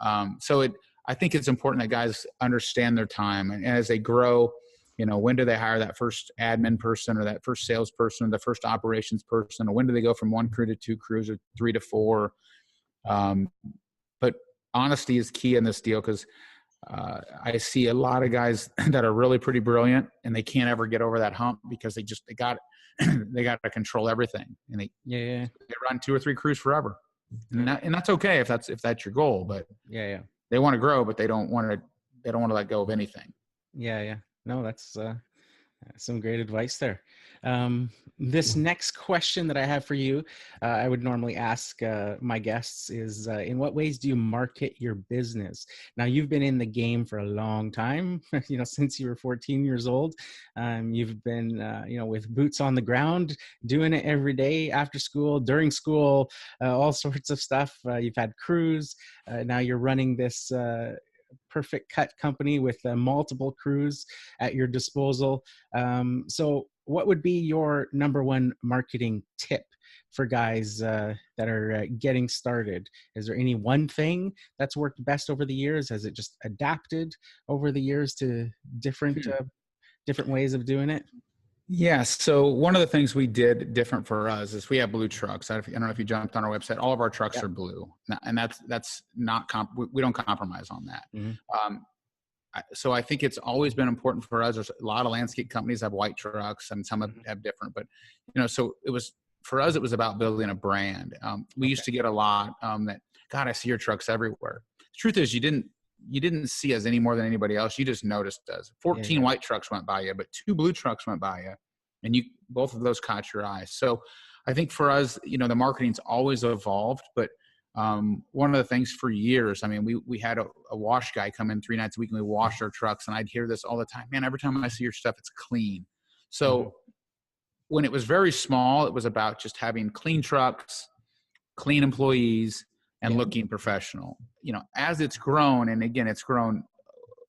I think it's important that guys understand their time, and as they grow, when do they hire that first admin person, or that first salesperson, or the first operations person, or when do they go from 1 crew to 2 crews, or 3 to 4? But honesty is key in this deal, because I see a lot of guys that are really pretty brilliant, and they can't ever get over that hump because they got to control everything, and they run 2 or 3 crews forever, and that's okay if that's your goal. But they want to grow, but they don't want to let go of anything. No, that's some great advice there. This next question that I have for you, I would normally ask my guests is, in what ways do you market your business? Now, you've been in the game for a long time, since you were 14 years old. You've been, with boots on the ground, doing it every day, after school, during school, all sorts of stuff. You've had crews. Now you're running this Perficut company with multiple crews at your disposal. So what would be your number one marketing tip for guys that are getting started? Is there any one thing that's worked best over the years? Has it just adapted over the years to different ways of doing it? Yeah. So one of the things we did different for us is we have blue trucks. I don't know if you jumped on our website. All of our trucks are blue, and that's not we don't compromise on that. Mm-hmm. So I think it's always been important for us. There's a lot of landscape companies have white trucks, and some have different. But so it was for us. It was about building a brand. We used to get a lot that, God, I see your trucks everywhere. The truth is, you didn't see us any more than anybody else. You just noticed us. 14 white trucks went by you, but 2 blue trucks went by you, and both of those caught your eye. So I think for us, the marketing's always evolved, but one of the things for years, I mean, we had a wash guy come in 3 nights a week, and we washed our trucks, and I'd hear this all the time, man, every time I see your stuff, it's clean. So when it was very small, it was about just having clean trucks, clean employees, and looking professional. As it's grown, and again, it's grown,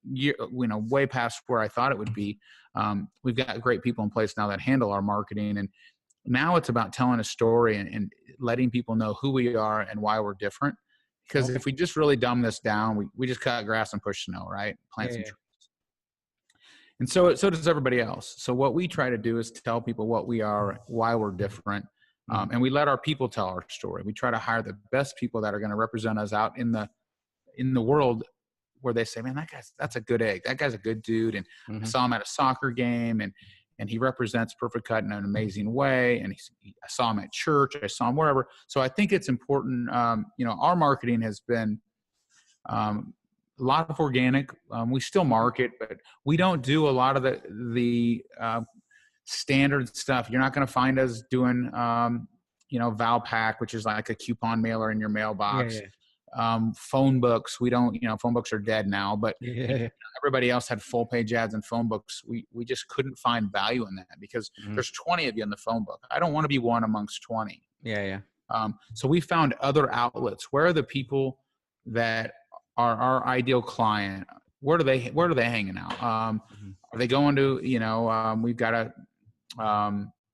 way past where I thought it would be. We've got great people in place now that handle our marketing, and now it's about telling a story and letting people know who we are and why we're different. because if we just really dumb this down, we just cut grass and push snow, right? Plant some trees. And so does everybody else. So what we try to do is tell people what we are, why we're different. And we let our people tell our story. We try to hire the best people that are going to represent us out in the world, where they say, man, that's a good egg. That guy's a good dude. And I saw him at a soccer game, and he represents Perficut in an amazing way. And I saw him at church. I saw him wherever. So I think it's important. Our marketing has been a lot of organic. We still market, but we don't do a lot of the standard stuff. You're not going to find us doing, Valpak, which is like a coupon mailer in your mailbox. Phone books. We don't, phone books are dead now, but everybody else had full page ads and phone books. We just couldn't find value in that, because there's 20 of you in the phone book. I don't want to be one amongst 20. So we found other outlets. Where are the people that are our ideal client? Where are they hanging out? Are they going to, we've got a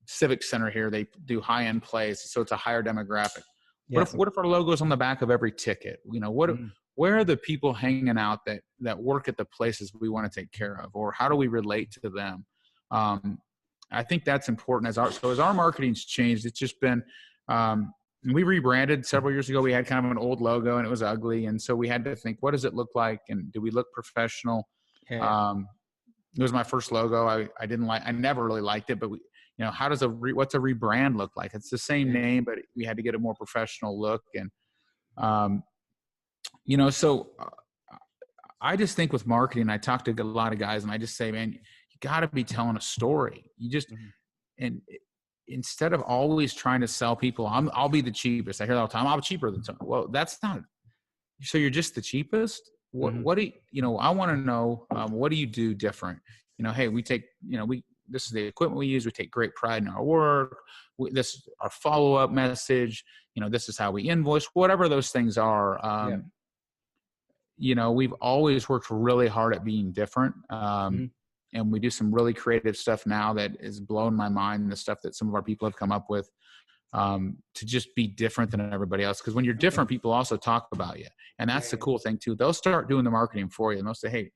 civic center here. They do high-end plays, so it's a higher demographic. What if our logo is on the back of every ticket? Where are the people hanging out that work at the places we want to take care of, or how do we relate to them? I think that's important. As our marketing's changed, it's just been, we rebranded several years ago. We had kind of an old logo and it was ugly. And so we had to think, what does it look like? And do we look professional? It was my first logo. I never really liked it, but what's a rebrand look like? It's the same name, but we had to get a more professional look. And, so I just think with marketing, I talk to a lot of guys and I just say, man, you got to be telling a story. You just, and instead of always trying to sell people, I'll be the cheapest. I hear that all the time. I'm cheaper than someone. Well, that's not, so you're just the cheapest. What do you, I want to know, what do you do different? Hey, we take, this is the equipment we use. We take great pride in our work. This is our follow-up message. This is how we invoice, whatever those things are. We've always worked really hard at being different. And we do some really creative stuff now that is blowing my mind, the stuff that some of our people have come up with, to just be different than everybody else. Because when you're different, people also talk about you. And that's the cool thing too. They'll start doing the marketing for you. And they'll say, hey,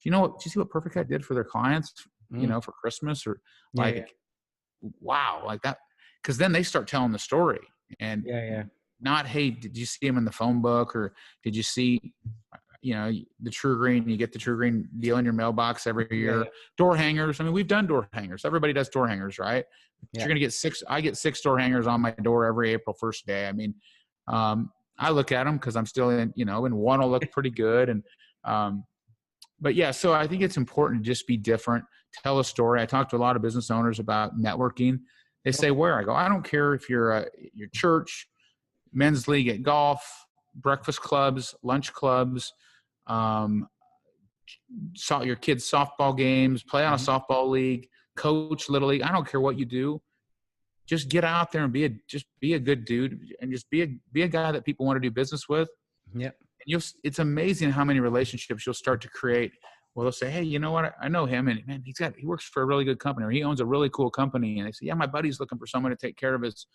do you see what Perficut did for their clients, for Christmas? Or wow, like that. Because then they start telling the story. And not, hey, did you see him in the phone book? Or did you see, the True Green? You get the True Green deal in your mailbox every year. Door hangers. I mean, we've done door hangers. Everybody does door hangers, right? You're going to get 6. I get 6 door hangers on my door every April 1st day. I mean, I look at them because I'm still in, and one will look pretty good. And, but yeah, so I think it's important to just be different, tell a story. I talk to a lot of business owners about networking. They say, where? I go, I don't care if you're your church, men's league at golf, breakfast clubs, lunch clubs, your kids' softball games, play on a softball league, coach Little League. I don't care what you do. Just get out there and be a good dude, and just be a guy that people want to do business with. And it's amazing how many relationships you'll start to create. Well, they'll say, hey, you know what? I know him, and man, he works for a really good company, or he owns a really cool company. And they say, yeah, my buddy's looking for someone to take care of his,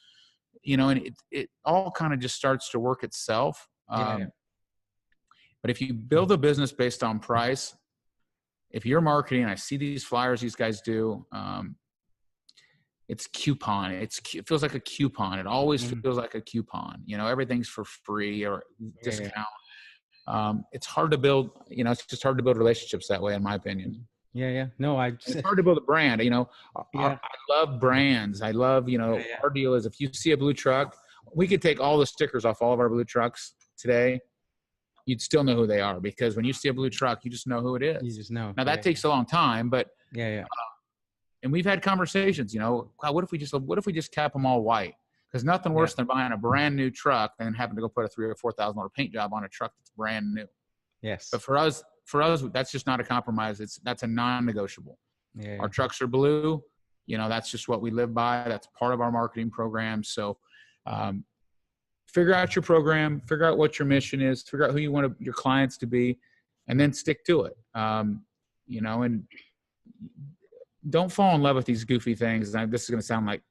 and it all kind of just starts to work itself. But if you build a business based on price, if you're marketing, I see these flyers these guys do, it's coupon. It feels like a coupon. It always feels like a coupon. Everything's for free or discount. It's hard to build, it's just hard to build relationships that way, in my opinion. No, it's hard to build a brand. I love brands. I love, our deal is if you see a blue truck, we could take all the stickers off all of our blue trucks today. You'd still know who they are, because when you see a blue truck, you just know who it is. You just know. Now that takes a long time, but and we've had conversations, God, what if we just cap them all white? Because nothing worse than buying a brand new truck and having to go put a $3,000 or $4,000 paint job on a truck that's brand new. Yes. But for us, that's just not a compromise. That's a non-negotiable. Our trucks are blue. That's just what we live by. That's part of our marketing program. So, figure out your program, figure out what your mission is, figure out who you want your clients to be, and then stick to it. And don't fall in love with these goofy things. This is going to sound like,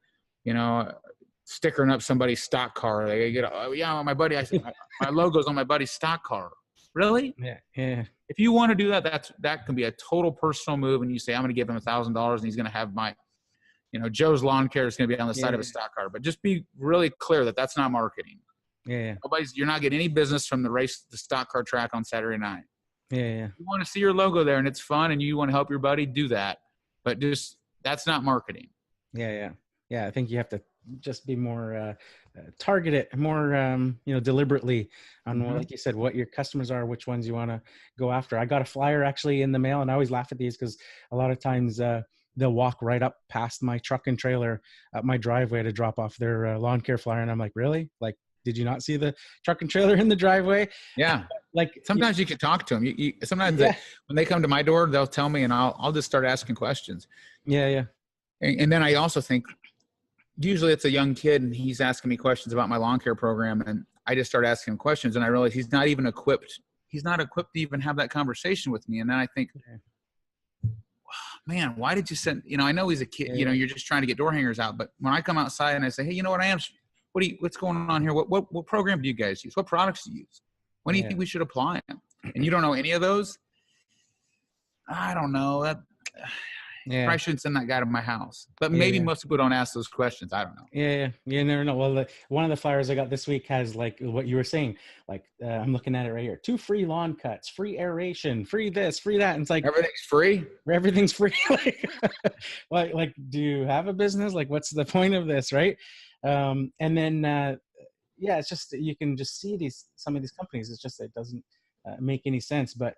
stickering up somebody's stock car. They get, oh yeah, my buddy, my logo's on my buddy's stock car. Really? Yeah. Yeah. If you want to do that, that can be a total personal move. And you say, I'm going to give him $1,000 and he's going to have my, Joe's lawn care is going to be on the side of a stock car. But just be really clear that that's not marketing. Yeah. You're not getting any business from the stock car track on Saturday night. Yeah. You want to see your logo there and it's fun and you want to help your buddy, do that. But that's not marketing. Yeah. I think you have to just be more targeted, more deliberately on like you said, what your customers are, which ones you want to go after. I got a flyer actually in the mail, and I always laugh at these because a lot of times they'll walk right up past my truck and trailer at my driveway to drop off their lawn care flyer, and I'm like, really? Like, did you not see the truck and trailer in the driveway? Yeah. Like sometimes you can talk to them. Sometimes when they come to my door, they'll tell me, and I'll just start asking questions. Yeah. And then I also think, usually it's a young kid and he's asking me questions about my lawn care program, and I just start asking him questions and I realize he's not equipped to even have that conversation with me. And then I think, man, why did you send, I know he's a kid, you're just trying to get door hangers out. But when I come outside and I say, hey, you know what, what's going on here? What program do you guys use? What products do you use? When do you think we should apply them? And you don't know any of those? I don't know. Probably shouldn't send that guy to my house. But maybe most people don't ask those questions. I don't know. Yeah. You never know. Well, one of the flyers I got this week has like what you were saying. Like I'm looking at it right here. 2 free lawn cuts, free aeration, free this, free that. And it's like everything's free. Everything's free. like, do you have a business? Like, what's the point of this, right? And then it's just you can just see some of these companies. It's just it doesn't make any sense. But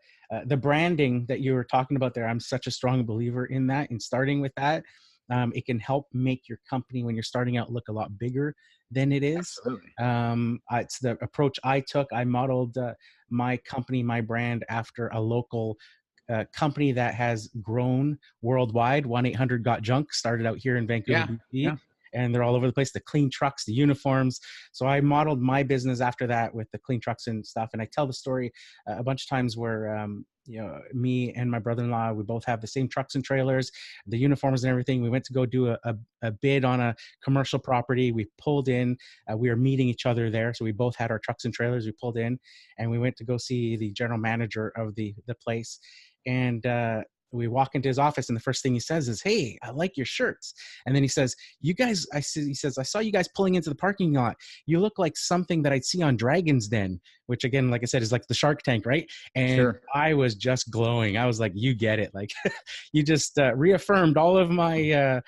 the branding that you were talking about there, I'm such a strong believer in that. In starting with that, it can help make your company when you're starting out look a lot bigger than it is. Absolutely. It's the approach I took. I modeled my company, my brand after a local company that has grown worldwide. 1-800-GOT-JUNK started out here in Vancouver, BC. Yeah. And they're all over the place, the clean trucks, the uniforms. So I modeled my business after that with the clean trucks and stuff. And I tell the story a bunch of times where, me and my brother-in-law, we both have the same trucks and trailers, the uniforms and everything. We went to go do a bid on a commercial property. We pulled in, we were meeting each other there. So we both had our trucks and trailers. We pulled in and we went to go see the general manager of the place. And we walk into his office and the first thing he says is, hey, I like your shirts. And then he says, he says, I saw you guys pulling into the parking lot. You look like something that I'd see on Dragon's Den, which again, like I said, is like the Shark Tank, right? And sure. I was just glowing. I was like, you get it. Like you just reaffirmed all of my,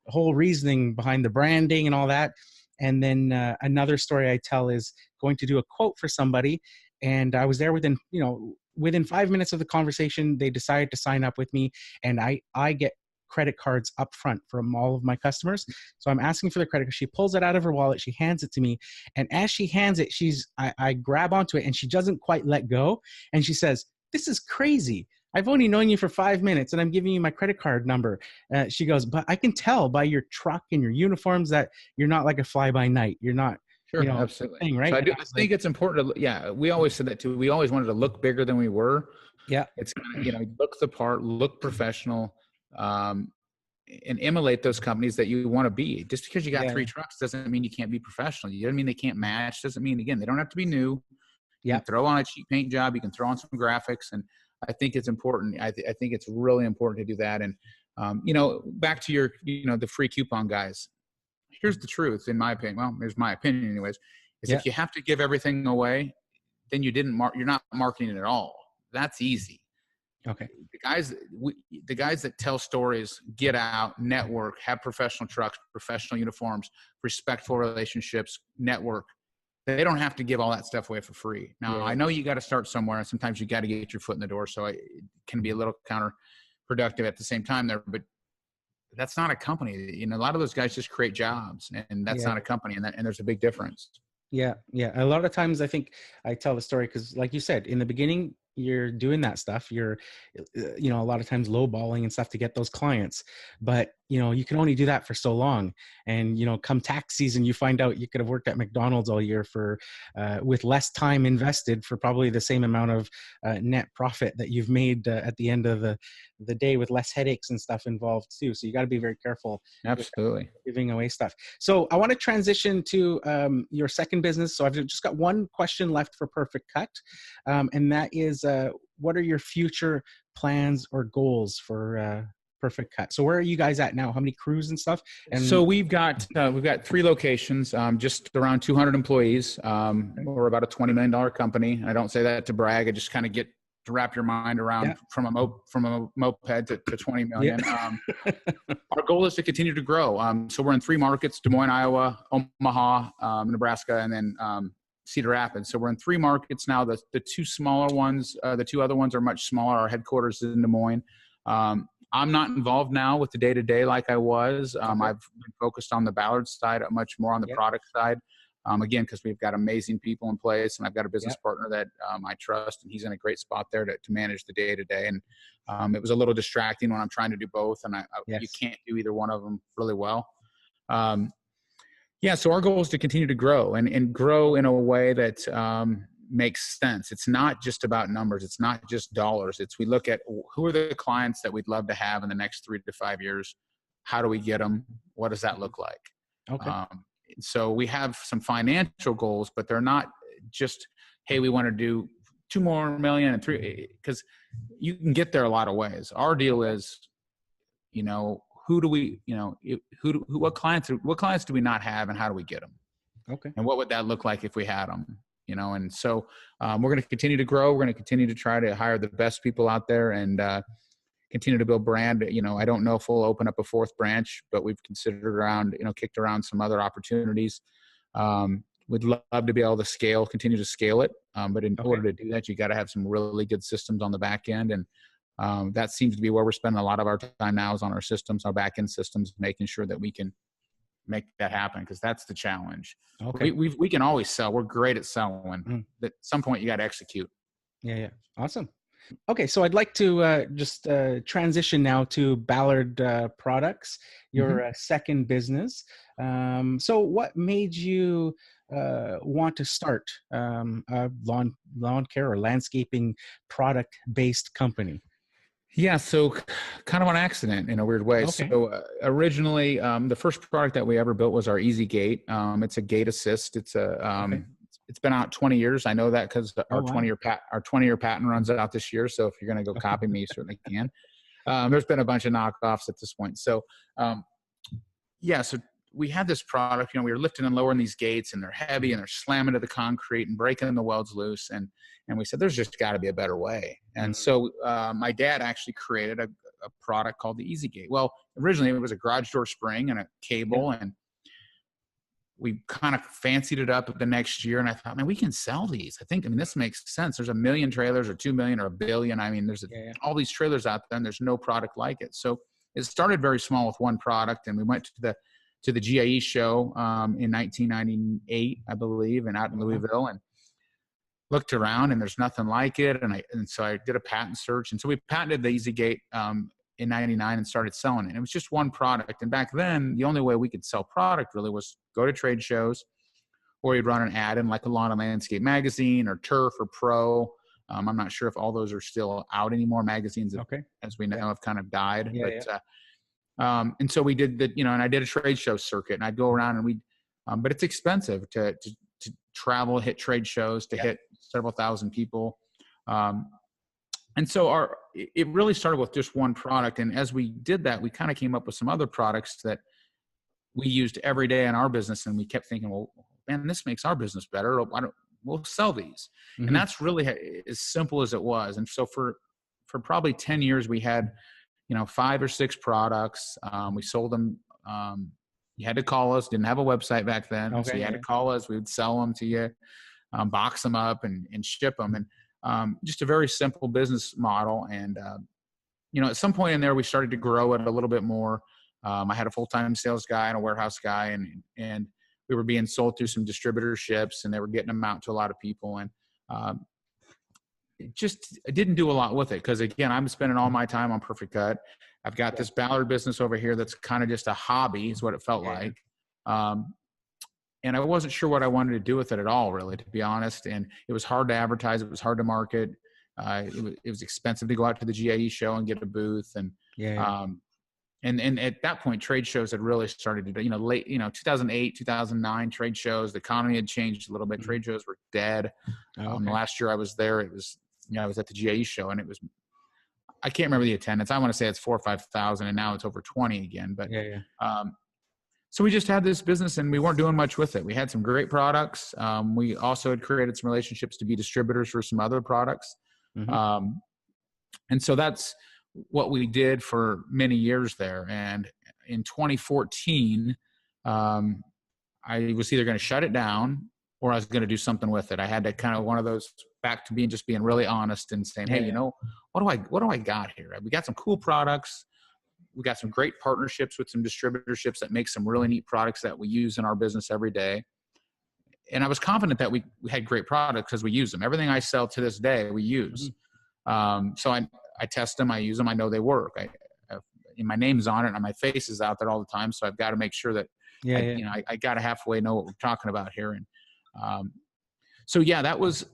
whole reasoning behind the branding and all that. And then another story I tell is going to do a quote for somebody. And I was there within 5 minutes of the conversation, they decided to sign up with me, and I get credit cards up front from all of my customers. So I'm asking for the credit card. She pulls it out of her wallet. She hands it to me. And as she hands it, I grab onto it and she doesn't quite let go. And she says, this is crazy. I've only known you for 5 minutes and I'm giving you my credit card number. She goes, but I can tell by your truck and your uniforms that you're not like a fly by night. You're not. Sure, absolutely. Thing, right? So I think it's important to, we always said that too. We always wanted to look bigger than we were. Yeah. It's, look the part, look professional, and emulate those companies that you want to be. Just because you got 3 trucks doesn't mean you can't be professional. You doesn't mean they can't match. Doesn't mean, again, they don't have to be new. You can throw on a cheap paint job. You can throw on some graphics. And I think it's important. I think it's really important to do that. And, back to your, the free coupon guys. Here's the truth, in my opinion. Well, here's my opinion anyways, is if you have to give everything away, then you're not marketing at all. That's easy. Okay. The guys that tell stories, get out, network, have professional trucks, professional uniforms, respectful relationships, network. They don't have to give all that stuff away for free. Now, I know you got to start somewhere, and sometimes you got to get your foot in the door. So it can be a little counterproductive at the same time there, but that's not a company. A lot of those guys just create jobs, and that's not a company, and there's a big difference. Yeah. A lot of times I think I tell the story because, like you said, in the beginning, you're doing that stuff. You're, a lot of times lowballing and stuff to get those clients. But, you can only do that for so long. And, come tax season, you find out you could have worked at McDonald's all year for, with less time invested for probably the same amount of net profit that you've made at the end of the day, with less headaches and stuff involved too. So you got to be very careful. Absolutely. With giving away stuff. So I want to transition to your second business. So I've just got one question left for Perficut. And that is, what are your future plans or goals for Perficut? So where are you guys at now? How many crews and stuff? And so we've got 3 locations, just around 200 employees. We're about a $20 million company. I don't say that to brag. I just kind of get to wrap your mind around from a moped to 20 million. Yeah. Our goal is to continue to grow. So we're in 3 markets: Des Moines, Iowa, Omaha, Nebraska, and then Cedar Rapids. So we're in 3 markets now. The 2 smaller ones, the 2 other ones are much smaller. Our headquarters is in Des Moines. I'm not involved now with the day-to-day like I was. I've been focused on the Ballard side, much more on the product side. Again, because we've got amazing people in place, and I've got a business partner that I trust, and he's in a great spot there to manage the day-to-day. And it was a little distracting when I'm trying to do both, and you can't do either one of them really well. So our goal is to continue to grow and grow in a way that makes sense. It's not just about numbers. It's not just dollars. We look at who are the clients that we'd love to have in the next 3 to 5 years. How do we get them? What does that look like? Okay. So we have some financial goals, but they're not just, hey, we want to do 2 more million and 3, because you can get there a lot of ways. Our deal is, what clients do we not have, and how do we get them? Okay. And what would that look like if we had them? And so we're going to continue to grow. We're going to continue to try to hire the best people out there and continue to build brand. I don't know if we'll open up a 4th branch, but we've kicked around some other opportunities. We'd love to be able to continue to scale it. But in order to do that, you got to have some really good systems on the back end. And that seems to be where we're spending a lot of our time now, is on our systems, our back end systems, making sure that we can make that happen, because that's the challenge. Okay. We can always sell. We're great at selling. But at some point you got to execute. Yeah. Awesome. Okay, so I'd like to just transition now to Ballard Products, your second business. So what made you want to start a lawn care or landscaping product-based company? Yeah, so kind of on accident in a weird way. Okay. So originally, the first product that we ever built was our Easy Gate. It's a gate assist. It's it's been out 20 years. I know that because our 20-year patent runs out this year. So if you're going to go copy me, you certainly can. There's been a bunch of knockoffs at this point. So so we had this product. We were lifting and lowering these gates, and they're heavy, and they're slamming to the concrete and breaking the welds loose. And we said, there's just got to be a better way. And so my dad actually created a product called the Easy Gate. Well, originally it was a garage door spring and a cable, and we kind of fancied it up the next year. And I thought, man, we can sell these. This makes sense. There's 1 million trailers, or 2 million, or 1 billion. There's all these trailers out there, and there's no product like it. So it started very small with one product, and we went to the GIE show in 1998, I believe, and out in Louisville, and looked around, and there's nothing like it. And so I did a patent search. And so we patented the Easy Gate in 99 and started selling it. And it was just one product. And back then, the only way we could sell product really was go to trade shows, or you'd run an ad in like a Lawn and Landscape magazine, or Turf, or Pro. I'm not sure if all those are still out anymore. Magazines, as we know, have kind of died. And so we did and I did a trade show circuit, and I'd go around, and but it's expensive to travel, hit trade shows, to hit several thousand people. And so it really started with just one product. And as we did that, we kind of came up with some other products that we used every day in our business. And we kept thinking, well, man, this makes our business better. We'll sell these. And that's really as simple as it was. And so for probably 10 years, we had, 5 or 6 products. We sold them. You had to call us. Didn't have a website back then. So you had to call us. We would sell them to you, box them up, and ship them. And just a very simple business model. And, at some point in there, we started to grow it a little bit more. I had a full-time sales guy and a warehouse guy, and we were being sold through some distributorships, and they were getting them out to a lot of people. And I didn't do a lot with it. Cause again, I'm spending all my time on Perficut. I've got this Ballard business over here. That's kind of just a hobby is what it felt like. And I wasn't sure what I wanted to do with it at all, really, to be honest. And it was hard to advertise. It was hard to market. It was expensive to go out to the GIE show and get a booth. And, and at that point, trade shows had really started to, late, 2008, 2009 trade shows, the economy had changed a little bit. Trade shows were dead. The last year I was there, it was, I was at the GIE show, and it was, I can't remember the attendance. I want to say it's 4,000 or 5,000, and now it's over 20 again. But, so we just had this business, and we weren't doing much with it. We had some great products. We also had created some relationships to be distributors for some other products. And so that's what we did for many years there. And in 2014, I was either going to shut it down or I was going to do something with it. I had to kind of one of those back to just being really honest and saying, hey, what do I got here? We got some cool products. We got some great partnerships with some distributorships that make some really neat products that we use in our business every day. And I was confident that we had great products because we use them. Everything I sell to this day, we use. So I test them, I use them, I know they work. My name's on it and my face is out there all the time. So I've got to make sure that, I got to halfway know what we're talking about here. And so, that was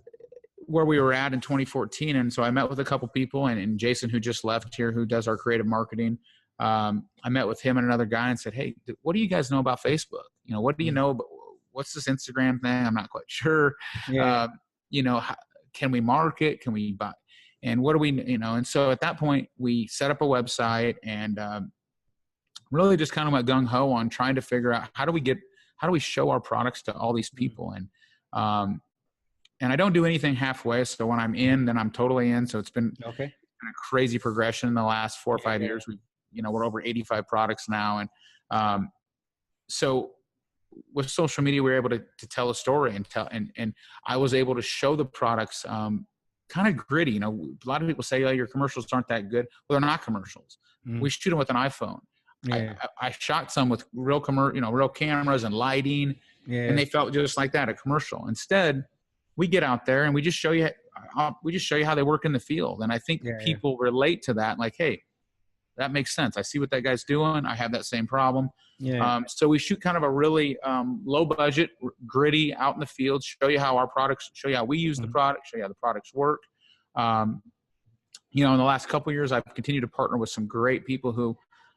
where we were at in 2014. And so I met with a couple people and Jason, who just left here, who does our creative marketing. I met with him and another guy and said, hey, what do you guys know about Facebook? What do you know about, what's this Instagram thing? I'm not quite sure. Can we market? Can we buy? And what do we, and so at that point we set up a website and, really just kind of went gung ho on trying to figure out how do we show our products to all these people? And I don't do anything halfway. So when I'm in, then I'm totally in. So it's been a crazy progression in the last 4 or 5 years. We're over 85 products now. And, so with social media, we were able to tell a story and I was able to show the products, kind of gritty. A lot of people say, oh, your commercials aren't that good. Well, they're not commercials. We shoot them with an iPhone. I shot some with real cameras and lighting, and they felt just like that, a commercial. Instead, we get out there and we just show you how they work in the field. And I think people relate to that. Like, hey, that makes sense. I see what that guy's doing. I have that same problem. So we shoot kind of a really low budget, gritty, out in the field, show you how show you how we use the product, show you how the products work. In the last couple of years, I've continued to partner with some great people who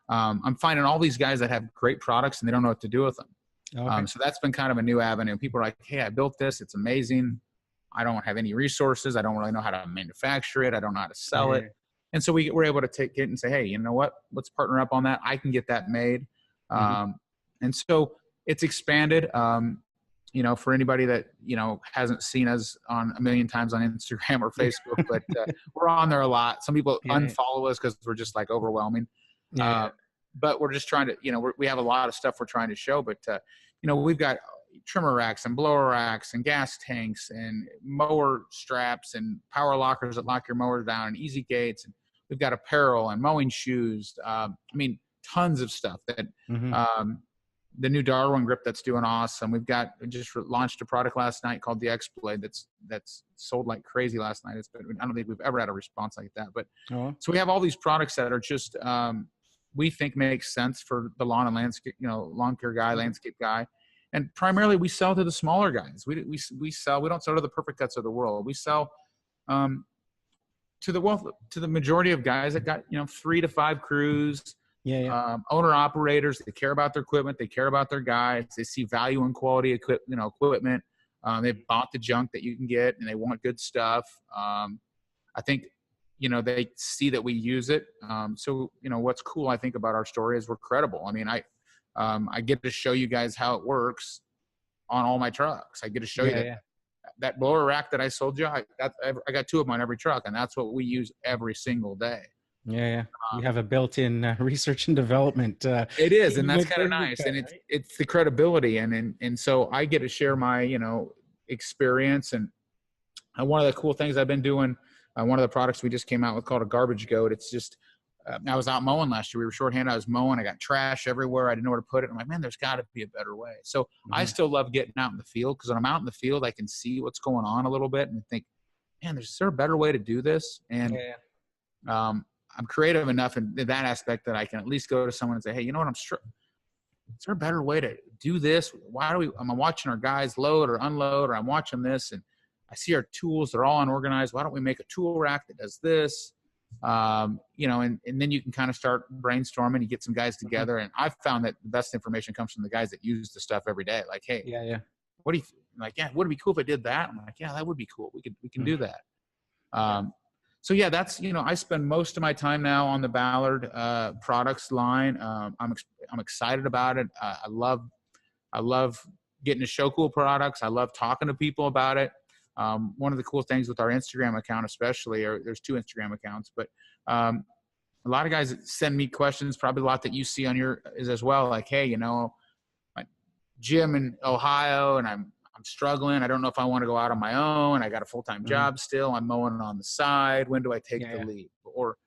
I'm finding all these guys that have great products and they don't know what to do with them. So that's been kind of a new avenue. People are like, hey, I built this. It's amazing. I don't have any resources. I don't really know how to manufacture it. I don't know how to sell it. And so we were able to take it and say, hey, you know what? Let's partner up on that. I can get that made. And so it's expanded, for anybody that, hasn't seen us on a million times on Instagram or Facebook, but we're on there a lot. Some people unfollow us because we're just like overwhelming. But we're just trying to, we have a lot of stuff we're trying to show, but, we've got trimmer racks and blower racks and gas tanks and mower straps and power lockers that lock your mowers down and easy gates. And we've got apparel and mowing shoes. Tons of stuff that, the new Darwin grip that's doing awesome. We just launched a product last night called the X Blade that's sold like crazy last night. I don't think we've ever had a response like that, but so we have all these products that are just, we think makes sense for the lawn and landscape, lawn care guy, landscape guy. And primarily we sell to the smaller guys. We don't sell to the Perficuts of the world. We sell, to the majority of guys that got, 3 to 5 crews, owner operators. They care about their equipment. They care about their guys. They see value in quality equipment. They bought the junk that you can get and they want good stuff. I think, they see that we use it. So, what's cool, I think, about our story is we're credible. I get to show you guys how it works on all my trucks. I get to show you that blower rack that I sold you. I got 2 of them on every truck, and that's what we use every single day. You have a built-in research and development. It is, and that's kind of nice. And it's the credibility, and so I get to share my experience. And one of the cool things I've been doing, one of the products we just came out with called a garbage goat. It's just I was out mowing last year. We were shorthanded. I was mowing. I got trash everywhere. I didn't know where to put it. I'm like, man, there's got to be a better way. So I still love getting out in the field because when I'm out in the field, I can see what's going on a little bit and think, man, is there a better way to do this? And Yeah. I'm creative enough in that aspect that I can at least go to someone and say, hey, you know what, is there a better way to do this? I'm watching our guys load or unload, or I'm watching this and I see our tools, they're all unorganized. Why don't we make a tool rack that does this? You know, and then you can kind of start brainstorming. You get some guys together, and I've found that the best information comes from the guys that use the stuff every day. Like, hey, what do you like? Yeah, would it be cool if I did that? I'm like, yeah, that would be cool. We can do that. So yeah, that's, you know, I spend most of my time now on the Ballard products line. I'm excited about it. I love getting to show cool products. I love talking to people about it. One of the cool things with our Instagram account, especially, or there's 2 Instagram accounts, but a lot of guys send me questions, probably a lot that you see on your is as well. Like, hey, you know, my gym in Ohio, and I'm struggling. I don't know if I want to go out on my own. I got a full-time job still. I'm mowing on the side. When do I take the leap? Or,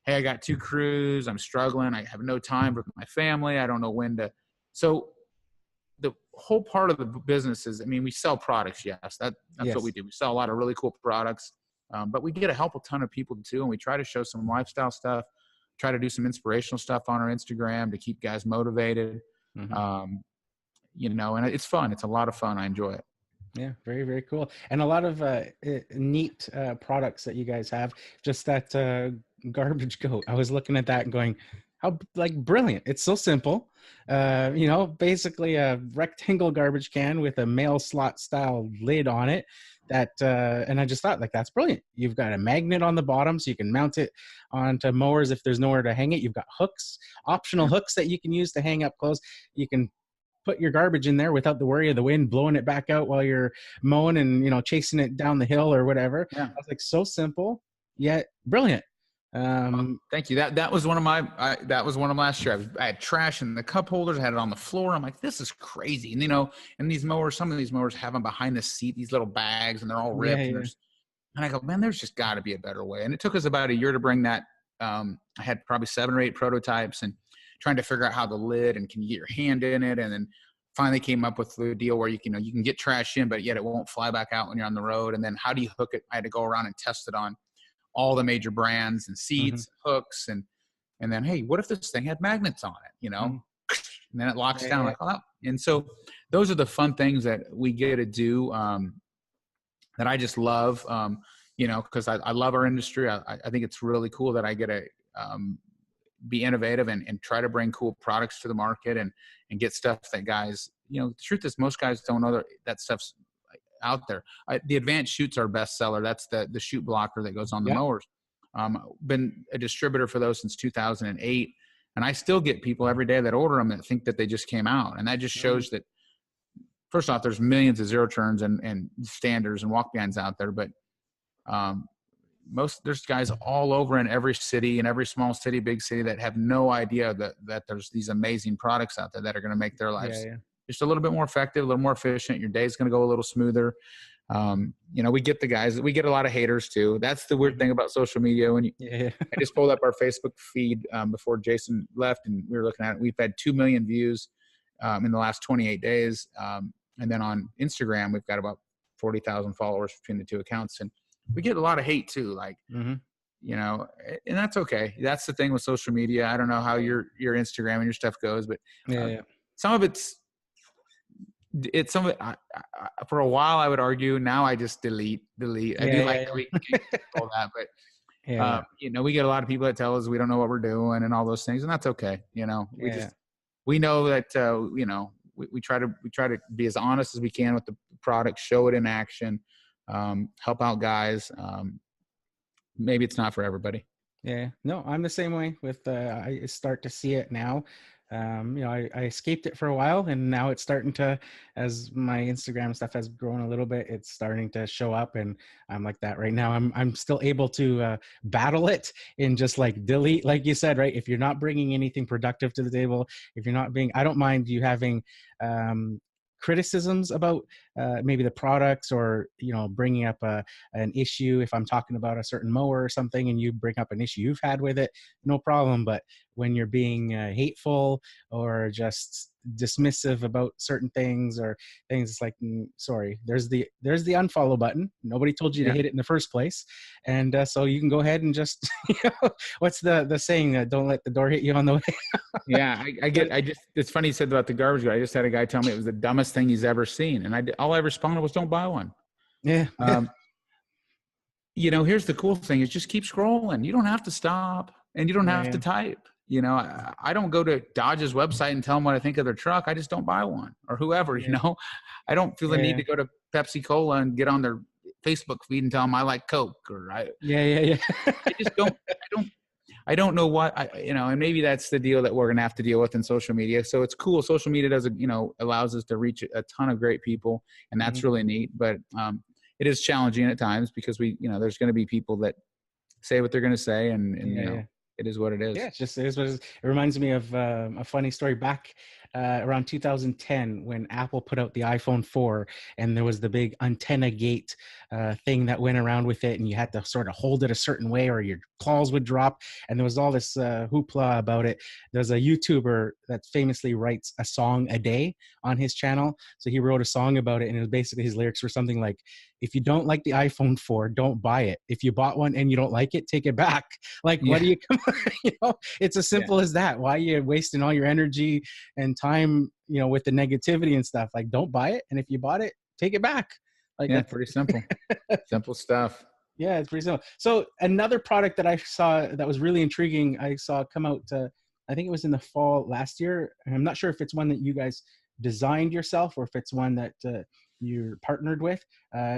hey, I got 2 crews. I'm struggling. I have no time with my family. I don't know when to. So the whole part of the business is, I mean, we sell products. Yes, that's what we do. We sell a lot of really cool products, but we get to help a ton of people too. And we try to show some lifestyle stuff, try to do some inspirational stuff on our Instagram to keep guys motivated. You know, and it's fun. It's a lot of fun. I enjoy it. Yeah, very, very cool. And a lot of neat products that you guys have. Just that garbage goat. I was looking at that and going, how like brilliant. It's so simple. You know, basically a rectangle garbage can with a mail slot style lid on it. That and I just thought, like, that's brilliant. You've got a magnet on the bottom so you can mount it onto mowers if there's nowhere to hang it. You've got hooks, optional hooks that you can use to hang up clothes. You can put your garbage in there without the worry of the wind blowing it back out while you're mowing and, you know, chasing it down the hill or whatever. I was like, so simple yet brilliant. Thank you. That was one of my last year. I had trash in the cup holders. I had it on the floor. I'm like, this is crazy. And, you know, and these mowers, some of these mowers have them behind the seat, these little bags, and they're all ripped. And I go, man, there's just got to be a better way. And it took us about a year to bring that. I had probably 7 or 8 prototypes and trying to figure out how the lid and can you get your hand in it. And then finally came up with the deal where you can get trash in, but yet it won't fly back out when you're on the road. And then how do you hook it? I had to go around and test it on all the major brands and seats, hooks. And then, hey, what if this thing had magnets on it, you know? And then it locks down like, oh. And so those are the fun things that we get to do that I just love, you know, because I love our industry. I think it's really cool that I get to be innovative and try to bring cool products to the market and get stuff that guys, you know, the truth is most guys don't know that stuff's out there. The advanced chute's our best seller. That's the chute blocker that goes on the mowers. Been a distributor for those since 2008. And I still get people every day that order them that think that they just came out. And that just shows that, first off, there's millions of zero turns and standards and walk behinds out there. But there's guys all over in every city, in every small city, big city, that have no idea that there's these amazing products out there that are going to make their lives just a little bit more effective, a little more efficient. Your day's going to go a little smoother. You know, we get a lot of haters too. That's the weird thing about social media. When I just pulled up our Facebook feed before Jason left, and we were looking at it. We've had 2 million views in the last 28 days. And then on Instagram, we've got about 40,000 followers between the 2 accounts. And we get a lot of hate too, like, you know, and that's okay. That's the thing with social media. I don't know how your Instagram and your stuff goes, but some of it's some of it, for a while I would argue. Now I just delete. I do like deleting all that, but you know, we get a lot of people that tell us we don't know what we're doing and all those things, and that's okay. You know, we know that you know, we try to be as honest as we can with the product, show it in action, help out guys. Maybe it's not for everybody. Yeah, no, I'm the same way with, I start to see it now. You know, I escaped it for a while, and now it's starting to, as my Instagram stuff has grown a little bit, it's starting to show up, and I'm like that right now. I'm still able to battle it and just like delete, like you said, right? If you're not bringing anything productive to the table, if you're not being, I don't mind you having criticisms about maybe the products, or, you know, bringing up an issue. If I'm talking about a certain mower or something and you bring up an issue you've had with it, no problem. But when you're being hateful or just dismissive about certain things or things. It's like, sorry, there's the unfollow button. Nobody told you to Yeah. hit it in the first place, and so you can go ahead and just what's the saying, don't let the door hit you on the way. Yeah, it's funny you said about the garbage guy. I just had a guy tell me it was the dumbest thing he's ever seen. And all I responded was, don't buy one. Yeah. Here's the cool thing is just keep scrolling. You don't have to stop and you don't have to type. I don't go to Dodge's website and tell them what I think of their truck. I just don't buy one, or whoever, I don't feel the need to go to Pepsi Cola and get on their Facebook feed and tell them I like Coke, or I just I don't know what and maybe that's the deal that we're going to have to deal with in social media. So it's cool. Social media allows us to reach a ton of great people, and that's really neat. But it is challenging at times because there's going to be people that say what they're going to say, and it is what it is. Yeah, it is what it is. It reminds me of a funny story back around 2010 when Apple put out the iPhone 4, and there was the big antenna gate thing that went around with it, and you had to sort of hold it a certain way or your calls would drop, and there was all this hoopla about it. There's a YouTuber that famously writes a song a day on his channel, so he wrote a song about it, and it was basically, his lyrics were something like, if you don't like the iPhone 4, don't buy it. If you bought one and you don't like it, take it back. Like, what do you come it's as simple as that. Why are you wasting all your energy and time, with the negativity and stuff? Like, don't buy it. And if you bought it, take it back. Like, that's pretty simple. Simple stuff. Yeah, it's pretty simple. So another product that I saw that was really intriguing, I saw come out, I think it was in the fall last year. And I'm not sure if it's one that you guys designed yourself or if it's one that you're partnered with,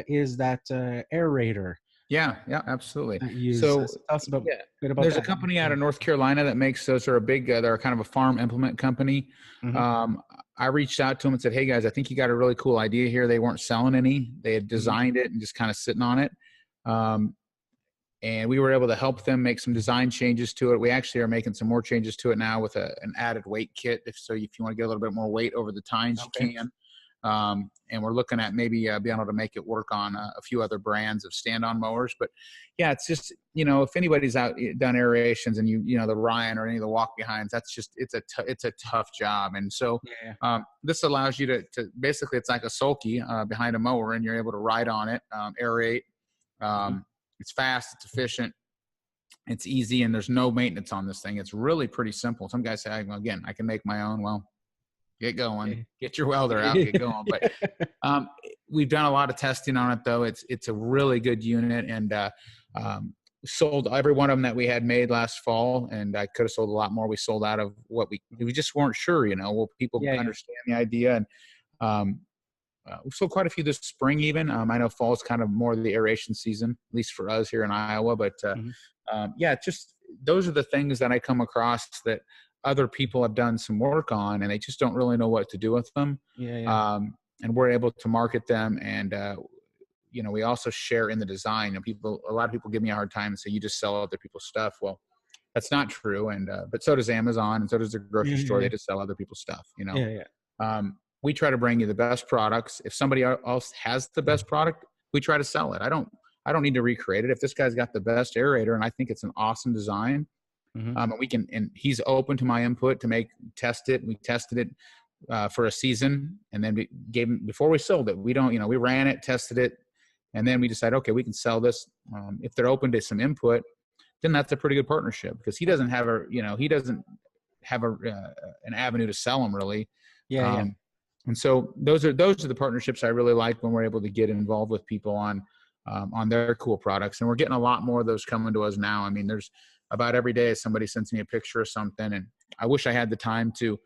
is that aerator. Yeah, absolutely. So tell us about, there's a company out of North Carolina that makes those. Are a big, they're kind of a farm implement company. I reached out to them and said, hey guys, I think you got a really cool idea here. They weren't selling any. They had designed it and just kind of sitting on it. And we were able to help them make some design changes to it. We actually are making some more changes to it now with an added weight kit. If you want to get a little bit more weight over the tines, you can. And we're looking at maybe being able to make it work on a few other brands of stand-on mowers. But yeah, it's just, if anybody's done aerations and the Ryan or any of the walk-behinds, that's just, it's a tough job. And so this allows you to basically, it's like a sulky behind a mower, and you're able to ride on it, aerate. It's fast, it's efficient, it's easy, and there's no maintenance on this thing. It's really pretty simple. Some guys say, again, I can make my own. Well, get going, get your welder out, get going. But we've done a lot of testing on it, though. It's a really good unit, and sold every one of them that we had made last fall, and I could have sold a lot more. We sold out of what we just weren't sure, will people understand the idea? And we sold quite a few this spring even. I know fall is kind of more the aeration season, at least for us here in Iowa. But just those are the things that I come across that other people have done some work on, and they just don't really know what to do with them. And we're able to market them, and we also share in the design. A lot of people give me a hard time and say, you just sell other people's stuff. Well, that's not true. And but so does Amazon, and so does the grocery store. They just sell other people's stuff. We try to bring you the best products. If somebody else has the best product, we try to sell it. I don't need to recreate it. If this guy's got the best aerator and I think it's an awesome design, and he's open to my input to test it. We tested it for a season, and then we gave him, before we sold it, we ran it, tested it, and then we decided, okay, we can sell this. If they're open to some input, then that's a pretty good partnership, because he doesn't have an avenue to sell them really. And so those are the partnerships I really like, when we're able to get involved with people on their cool products. And we're getting a lot more of those coming to us now. I mean, there's about every day somebody sends me a picture of something, and I wish I had the time to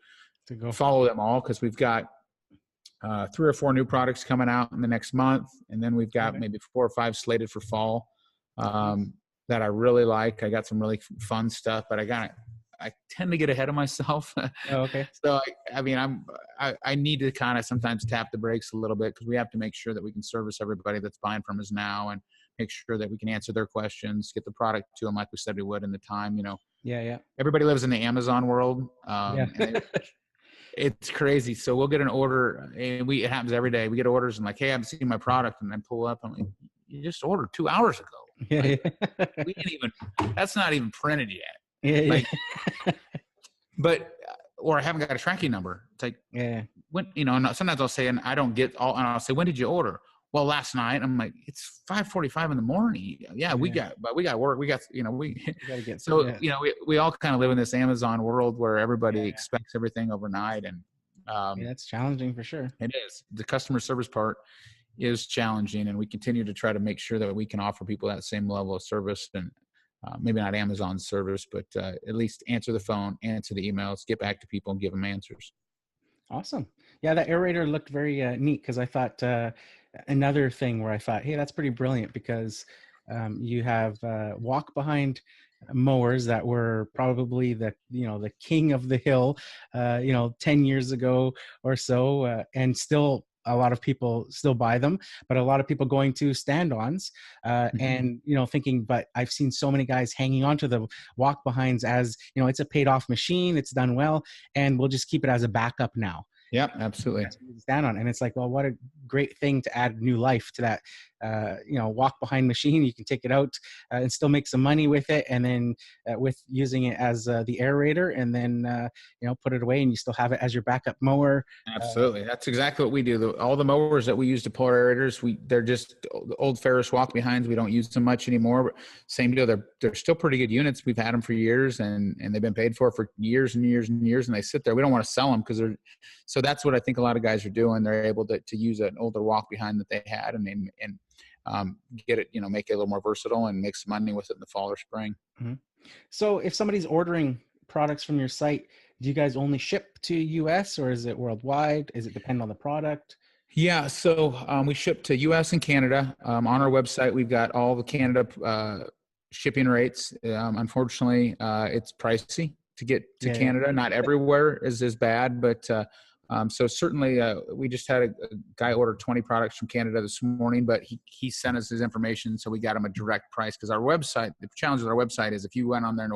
go follow them all, because we've got 3 or 4 new products coming out in the next month, and then we've got maybe 4 or 5 slated for fall that I really like. I got some really fun stuff, but I tend to get ahead of myself. So I need to kind of sometimes tap the brakes a little bit, because we have to make sure that we can service everybody that's buying from us now, and make sure that we can answer their questions, get the product to them like we said we would in the time. Everybody lives in the Amazon world. And it's crazy. So we'll get an order, and it happens every day. We get orders and like, hey, I haven't seen my product, and I pull up, I'm like, you just ordered 2 hours ago. We didn't even, that's not even printed yet. but, or I haven't got a tracking number. It's like, Yeah. when, and sometimes I'll say, and I don't get all, and I'll say, when did you order? Well, last night. I'm like, it's 5:45 in the morning. Yeah, we got work. We got, we gotta get so, we all kind of live in this Amazon world where everybody Yeah. expects everything overnight. And, That's challenging for sure. it is. The customer service part is challenging, and we continue to try to make sure that we can offer people that same level of service, and maybe not Amazon service, but at least answer the phone, answer the emails, get back to people and give them answers. Awesome. Yeah, that aerator looked very neat, because I thought another thing where I thought, hey, that's pretty brilliant, because you have walk behind mowers that were probably the king of the hill 10 years ago or so, and still a lot of people still buy them, but a lot of people going to stand-ons and thinking, but I've seen so many guys hanging on to the walk behinds as it's a paid off machine, it's done well, and we'll just keep it as a backup now. Yep, absolutely. Stand on. And it's like, well, what a great thing to add new life to that, walk behind machine. You can take it out and still make some money with it. And then with using it as the aerator, and then, put it away, and you still have it as your backup mower. Absolutely. That's exactly what we do. All the mowers that we use to pull our aerators, they're just old Ferris walk behinds. We don't use them much anymore, but same deal. They're still pretty good units. We've had them for years, and they've been paid for years and years and years, and they sit there. We don't want to sell them because so that's what I think a lot of guys are doing. They're able to use an older walk behind that they had, and get it, make it a little more versatile and make some money with it in the fall or spring. Mm-hmm. So if somebody's ordering products from your site, do you guys only ship to US, or is it worldwide? Is it depend on the product? Yeah. So we ship to US and Canada. On our website, we've got all the Canada shipping rates. Unfortunately, it's pricey to get to Canada. Yeah. Not everywhere is as bad, but so certainly we just had a guy order 20 products from Canada this morning, but he sent us his information, so we got him a direct price, because our website, the challenge with our website is if you went on there and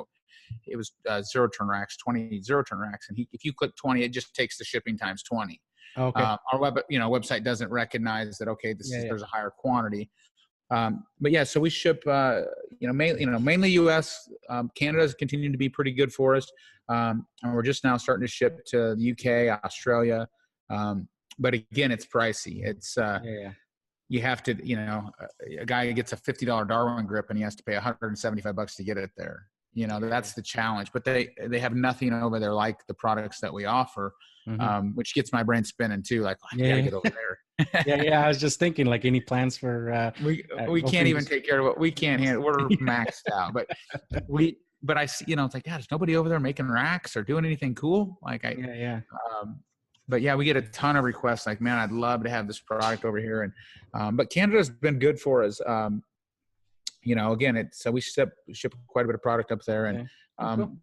it was 0-turn racks, 20 0-turn racks, and if you click 20, it just takes the shipping times 20. Okay. Our website doesn't recognize that. Okay, there's a higher quantity. But yeah, so we ship, mainly U.S. Canada's continuing to be pretty good for us. And we're just now starting to ship to the UK, Australia. But again, it's pricey. It's, you have to, a guy gets a $50 Darwin grip and he has to pay $175 to get it there. That's the challenge, but they have nothing over there like the products that we offer, which gets my brain spinning too. Like, I gotta get over there. I was just thinking, like, any plans for we can't even take care of what we can't handle. We're maxed out, but I see, it's like, God, there's nobody over there making racks or doing anything cool. Like but yeah, we get a ton of requests. Like, man, I'd love to have this product over here. And but Canada's been good for us. Again, we ship quite a bit of product up there, and cool.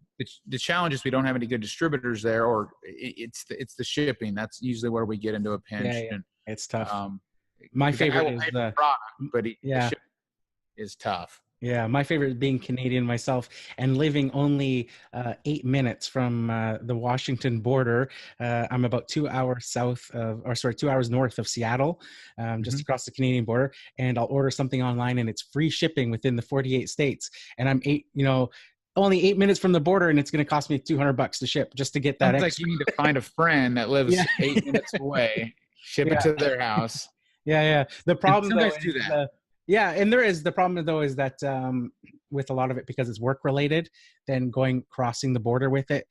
The challenge is we don't have any good distributors there, or it's the shipping. That's usually where we get into a pinch. And it's tough. My favorite is the product, but the shipping is tough. Yeah, my favorite is being Canadian myself and living only 8 minutes from the Washington border. I'm about 2 hours 2 hours north of Seattle, just across the Canadian border. And I'll order something online, and it's free shipping within the 48 states. And I'm only 8 minutes from the border, and it's going to cost me $200 to ship just to get that. It's like you need to find a friend that lives 8 minutes away, ship it to their house. Yeah. The problem though do that. And the problem though is that with a lot of it, because it's work related, then crossing the border with it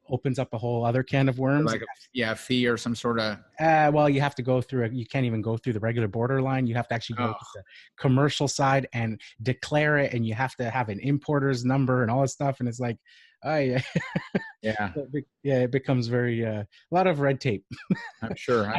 opens up a whole other can of worms. Like a fee or some sort of. Well, you have to go through you can't even go through the regular border line. You have to actually go to the commercial side and declare it, and you have to have an importer's number and all this stuff. And it's like, it becomes very a lot of red tape. I'm sure.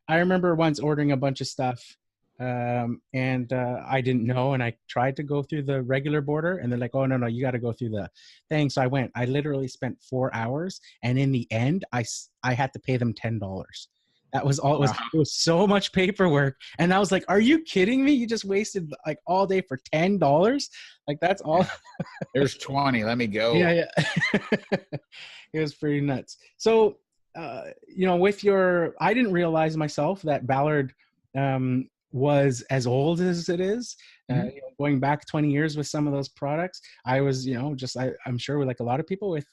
I remember once ordering a bunch of stuff. And I didn't know, and I tried to go through the regular border, and they're like, oh no, you got to go through the thing. So I literally spent 4 hours, and in the end I had to pay them $10. That was all it was. Wow. It was so much paperwork, and I was like, are you kidding me? You just wasted like all day for $10. Like, that's all. There's 20, let me go. Yeah. It was pretty nuts. So I didn't realize myself that Ballard was as old as it is, Mhm. going back 20 years with some of those products. I was, I'm sure with like a lot of people with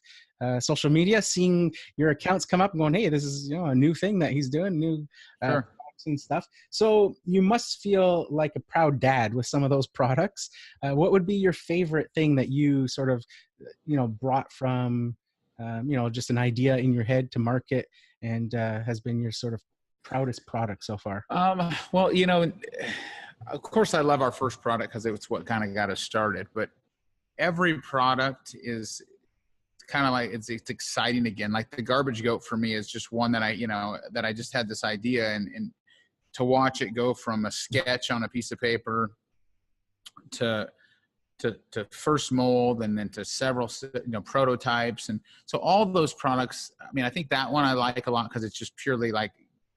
social media, seeing your accounts come up and going, hey, this is, a new thing that he's doing, new Sure. products and stuff. So you must feel like a proud dad with some of those products. What would be your favorite thing that you sort of, brought from, just an idea in your head to market, and has been your sort of proudest product so far? Well, of course I love our first product because it's what kind of got us started, but every product is kind of like, it's exciting again. Like the garbage goat for me is just one that I just had this idea, and to watch it go from a sketch on a piece of paper to first mold, and then to several prototypes. And so all those products, I mean, I think that one I like a lot because it's just purely like,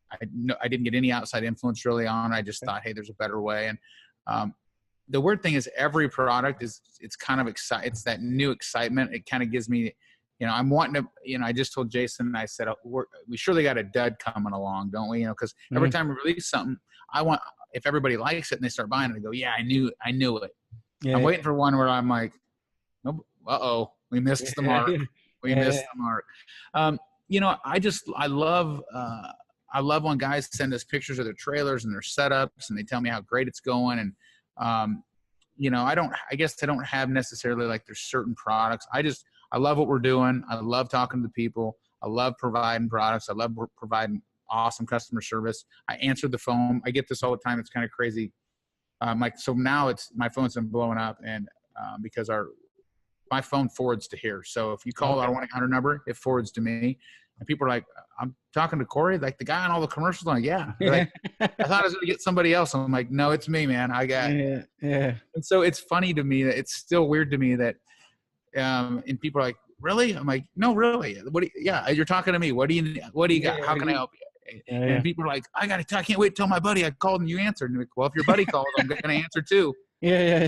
I didn't get any outside influence really on. I just thought, hey, there's a better way. And the weird thing is every product it's kind of it's that new excitement. It kind of gives me, I'm wanting to, I just told Jason, I said, we surely got a dud coming along, don't we? Because every time we release something, I want, if everybody likes it and they start buying it, I go, yeah, I knew it. Yeah, I'm waiting for one where I'm like, oh, uh-oh, we missed the mark. We missed the mark. I love when guys send us pictures of their trailers and their setups, and they tell me how great it's going. And, I guess I don't have necessarily like there's certain products. I love what we're doing. I love talking to people. I love providing products. I love providing awesome customer service. I answer the phone. I get this all the time. It's kind of crazy. So now my phone's been blowing up, and because my phone forwards to here. So if you call our 1-800 number, it forwards to me. And people are like, I'm talking to Kory, like the guy on all the commercials. I'm like, yeah. They're like, I thought I was going to get somebody else. I'm like, no, it's me, man. I got. Yeah. And so it's funny to me that it's still weird to me that, and people are like, really? I'm like, no, really. Yeah, you're talking to me. What do you got? How can I help you? And people are like, I can't wait to tell my buddy I called and you answered. And like, well, if your buddy called, I'm going to answer too. Yeah.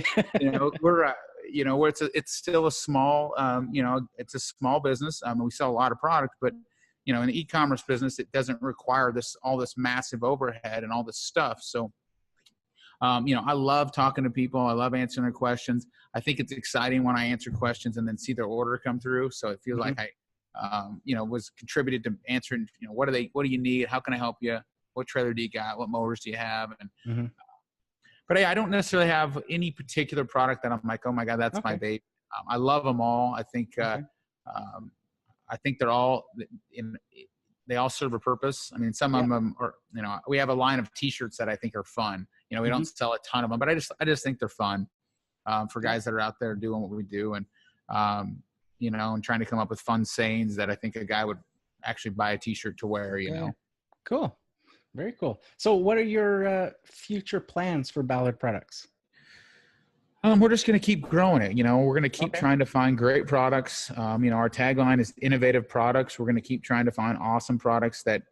It's still a small, it's a small business. We sell a lot of product, but in the e-commerce business, it doesn't require all this massive overhead and all this stuff. So, I love talking to people. I love answering their questions. I think it's exciting when I answer questions and then see their order come through. So it feels like I, was contributed to answering, what do you need? How can I help you? What trailer do you got? What mowers do you have? And, but hey, I don't necessarily have any particular product that I'm like, oh my God, that's my baby. I love them all. I think, I think they're all they all serve a purpose. I mean, some of them are, we have a line of t-shirts that I think are fun. We don't sell a ton of them, but I just think they're fun for guys that are out there doing what we do. And, and trying to come up with fun sayings that I think a guy would actually buy a t-shirt to wear, know? Cool. Very cool. So what are your future plans for Ballard products? We're just going to keep growing it. We're going to keep trying to find great products. Our tagline is innovative products. We're going to keep trying to find awesome products that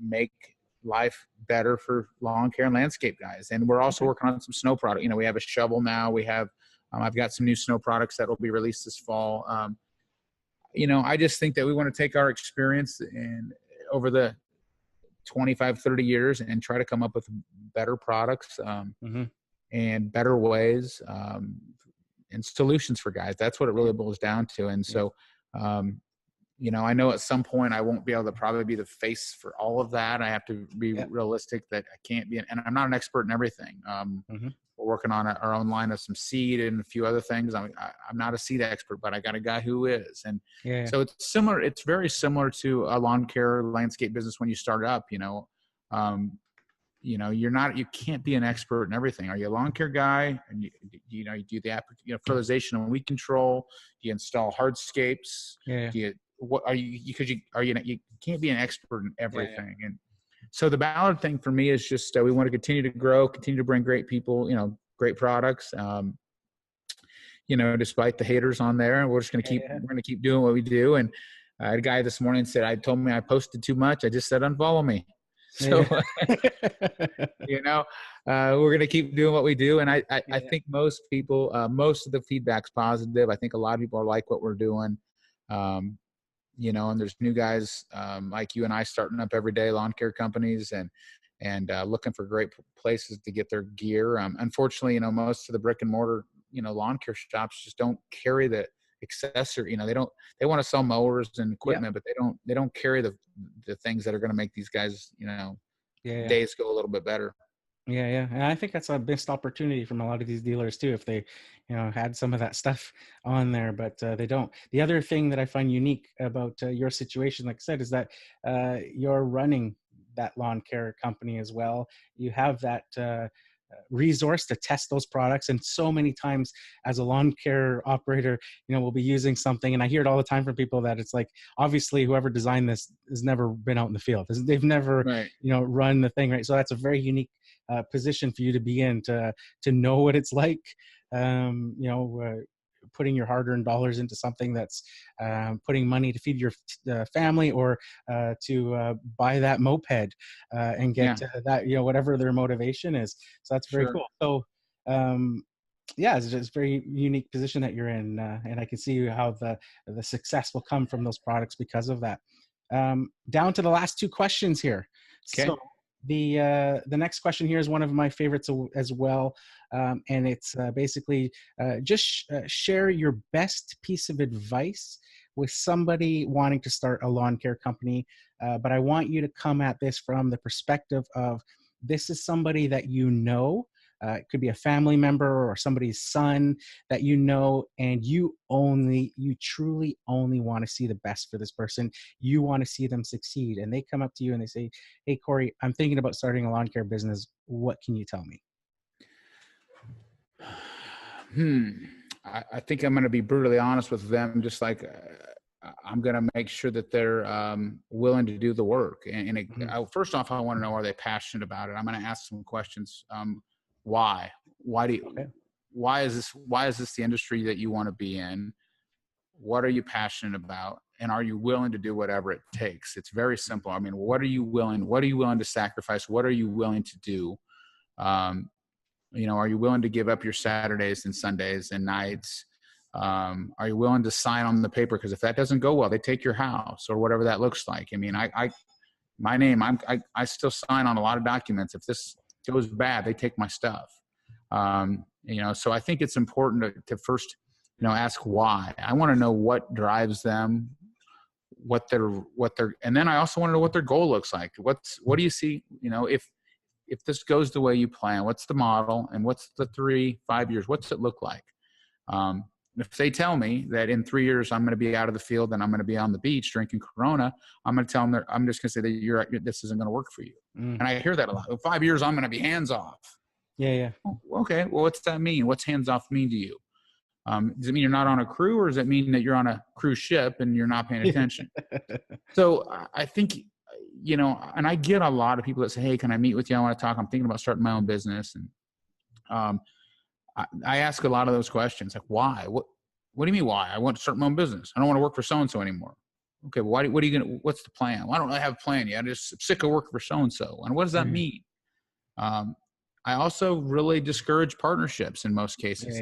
make life better for lawn care and landscape guys. And we're also working on some snow product. We have a shovel now. We have, I've got some new snow products that will be released this fall. I just think that we want to take our experience and over the 25, 30 years and try to come up with better products. And better ways and solutions for guys. That's what it really boils down to. And so, I know at some point I won't be able to probably be the face for all of that. I have to be realistic that I can't be, and I'm not an expert in everything. We're working on our own line of some seed and a few other things. I'm not a seed expert, but I got a guy who is. And so it's similar. It's very similar to a lawn care landscape business when you start up, you can't be an expert in everything. Are you a lawn care guy? And you do the fertilization and weed control. Do you install hardscapes? You can't be an expert in everything. And so the Ballard thing for me is just, we want to continue to grow, continue to bring great people, great products, despite the haters on there. And we're just going to we're going to keep doing what we do. And I had a guy this morning told me I posted too much. I just said, unfollow me. So, we're going to keep doing what we do. And I think most people, most of the feedback's positive. I think a lot of people like what we're doing. And there's new guys like you and I starting up every day, lawn care companies. And and looking for great places to get their gear. Unfortunately, most of the brick and mortar, lawn care shops just don't carry the accessory. They want to sell mowers and equipment, but they don't carry the things that are going to make these guys, days go a little bit better. Yeah. And I think that's a missed opportunity from a lot of these dealers too, if they, had some of that stuff on there, but they don't. The other thing that I find unique about your situation, like I said, is that you're running that lawn care company as well. You have that resource to test those products. And so many times as a lawn care operator, we'll be using something, and I hear it all the time from people that it's like, obviously whoever designed this has never been out in the field. They've never, right. Run the thing, right? So that's a very unique position for you to be in, to know what it's like, putting your hard-earned dollars into something that's putting money to feed your family, or to buy that moped and get that, whatever their motivation is. So that's very cool. So it's just a very unique position that you're in, and I can see how the success will come from those products because of that. Down to the last two questions here. Okay. So the next question here is one of my favorites as well, and it's basically just share your best piece of advice with somebody wanting to start a lawn care company, but I want you to come at this from the perspective of, this is somebody that it could be a family member or somebody's son that and you truly only want to see the best for this person. You want to see them succeed, and they come up to you and they say, "Hey, Kory, I'm thinking about starting a lawn care business. What can you tell me?" I think I'm going to be brutally honest with them. Just like I'm going to make sure that they're willing to do the work. And first off, I want to know, are they passionate about it? I'm going to ask some questions. Why is this the industry that you want to be in? What are you passionate about? And are you willing to do whatever it takes? It's very simple. I mean, what are you willing to sacrifice? What are you willing to do? Are you willing to give up your Saturdays and Sundays and nights? Are you willing to sign on the paper? Because if that doesn't go well, they take your house or whatever that looks like. I mean, I still sign on a lot of documents. If this goes bad, they take my stuff. So I think it's important to first, ask why. I want to know what drives them, and then I also want to know what their goal looks like. What do you see, if this goes the way you plan, what's the model, and what's the 3-5 years, what's it look like? If they tell me that in 3 years I'm going to be out of the field and I'm going to be on the beach drinking Corona, I'm going to tell them I'm just going to say that this isn't going to work for you. And I hear that a lot. In 5 years, I'm going to be hands off. Yeah. Okay. Well, what's that mean? What's hands off mean to you? Does it mean you're not on a crew, or does it mean that you're on a cruise ship and you're not paying attention? So I think, and I get a lot of people that say, "Hey, can I meet with you? I want to talk. I'm thinking about starting my own business." And I ask a lot of those questions, like, why? What do you mean why? I want to start my own business. I don't want to work for so-and-so anymore. Okay, well, what's the plan? Well, I don't really have a plan yet. I'm just sick of working for so-and-so. And what does that mean? I also really discourage partnerships in most cases.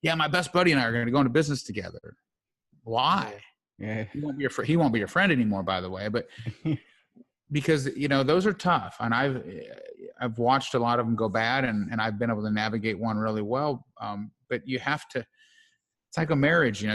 My best buddy and I are going to go into business together. Why? Yeah. He won't be your friend anymore, by the way, but because, those are tough. And I've watched a lot of them go bad, and I've been able to navigate one really well. But you have to, it's like a marriage,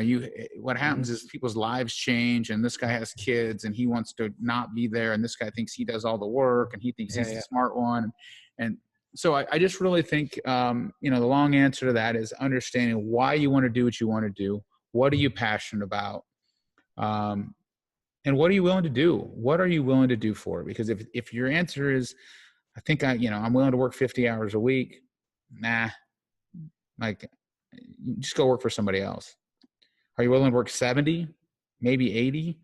what happens is people's lives change, and this guy has kids and he wants to not be there. And this guy thinks he does all the work, and he thinks he's the smart one. And so I just really think, the long answer to that is understanding why you want to do what you want to do. What are you passionate about? And what are you willing to do? What are you willing to do for it? Because if your answer is, I think I'm willing to work 50 hours a week. Nah, like, just go work for somebody else. Are you willing to work 70, maybe 80?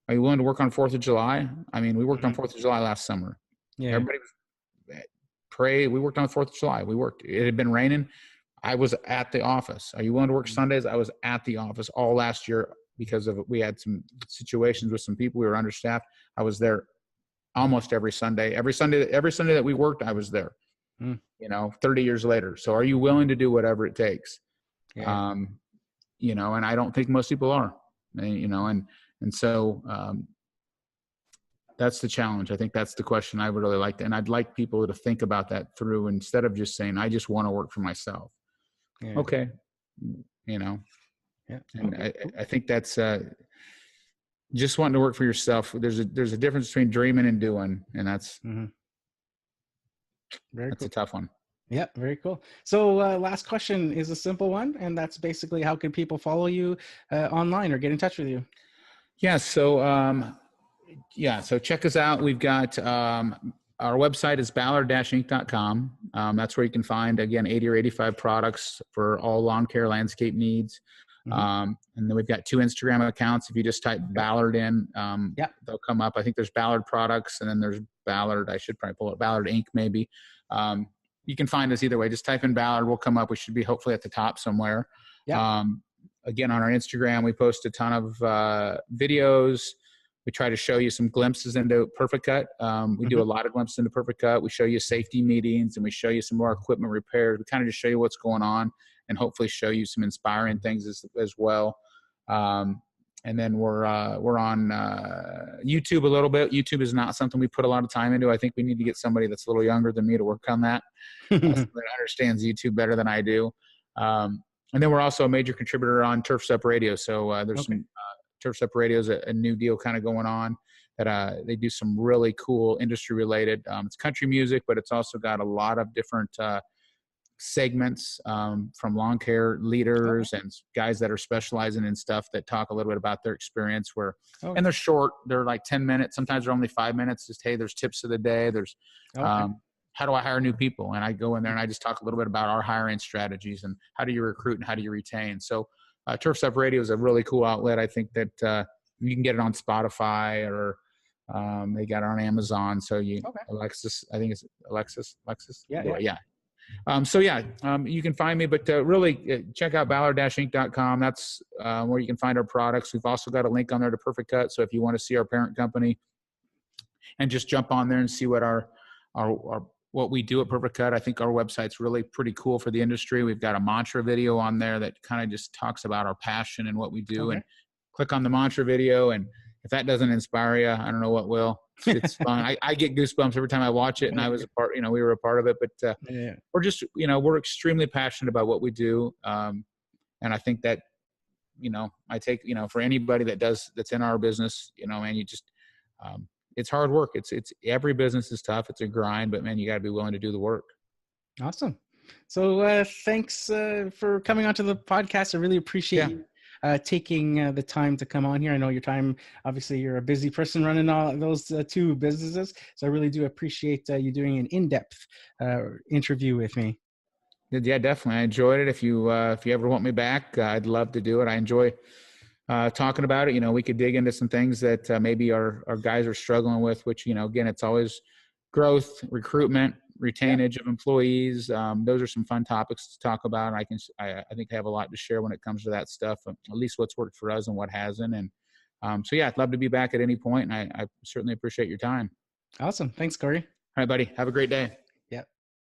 Are you willing to work on 4th of July? I mean, we worked on 4th of July last summer. Yeah. Everybody we worked on 4th of July. It had been raining. I was at the office. Are you willing to work Sundays? I was at the office all last year because we had some situations with some people. We were understaffed. I was there almost every Sunday. Every Sunday that we worked, I was there. 30 years later. So are you willing to do whatever it takes? Yeah. And I don't think most people are, and so That's the challenge. I think that's the question I would really like to, and I'd like people to think about that through instead of just saying, I just want to work for myself. Yeah. Okay. You know, Yeah. and Okay. Cool. I think that's, just wanting to work for yourself. There's a difference between dreaming and doing, and that's Very a cool. tough one. Yeah, very cool. So last question is a simple one, and that's basically how can people follow you online or get in touch with you? Yeah. So, so check us out. We've got, our website is ballard-inc.com. That's where you can find, again, 80 or 85 products for all lawn care landscape needs. And then we've got 2 Instagram accounts. If you just type Ballard in, they'll come up. I think there's Ballard products, and then there's Ballard. I should probably pull it Ballard Inc. maybe. You can find us either way. Just type in Ballard. We'll come up. We should be hopefully at the top somewhere. Yeah. Again, on our Instagram, we post a ton of videos. We try to show you some glimpses into Perficut. We do a lot of glimpses into Perficut. We show you safety meetings, and we show you some more equipment repairs. We kind of just show you what's going on, and hopefully show you some inspiring things as well. And then we're on YouTube a little bit. YouTube is not something we put a lot of time into. I think we need to get somebody that's a little younger than me to work on that. Somebody that understands YouTube better than I do. And then we're also a major contributor on Turf's Up Radio. So there's some Turf's Up Radio is a new deal kind of going on that they do some really cool industry related. It's country music, but it's also got a lot of different segments from lawn care leaders and guys that are specializing in stuff that talk a little bit about their experience and they're short. They're like 10 minutes. Sometimes they're only 5 minutes. Just, hey, there's tips of the day. There's how do I hire new people? And I go in there and I just talk a little bit about our hiring strategies and how do you recruit and how do you retain? So Turf's Up Radio is a really cool outlet. I think that you can get it on Spotify or they got it on Amazon. So Alexis, I think it's Alexis. Yeah. You can find me, but really check out ballard-inc.com. That's where you can find our products. We've also got a link on there to Perficut. So if you want to see our parent company and just jump on there and see what our what we do at Perficut, I think our website's really pretty cool for the industry. We've got a mantra video on there that kind of just talks about our passion and what we do. And click on the mantra video, and if that doesn't inspire you, I don't know what will. It's fun. I get goosebumps every time I watch it, and I was a part, we were a part of it, but we're just, we're extremely passionate about what we do. And I think that, I take, for anybody that's in our business, man, you just, it's hard work. It's every business is tough. It's a grind, but man, you got to be willing to do the work. Awesome. So thanks for coming onto the podcast. I really appreciate you taking the time to come on here. I know your time, obviously you're a busy person running all those 2 businesses. So I really do appreciate you doing an in-depth interview with me. Yeah, definitely. I enjoyed it. If you ever want me back, I'd love to do it. I enjoy talking about it. We could dig into some things that maybe our guys are struggling with, which, again, it's always growth, recruitment, retainage of employees. Those are some fun topics to talk about. I think I have a lot to share when it comes to that stuff, at least what's worked for us and what hasn't. And I'd love to be back at any point, and I certainly appreciate your time. Awesome. Thanks, Kory. All right, buddy. Have a great day.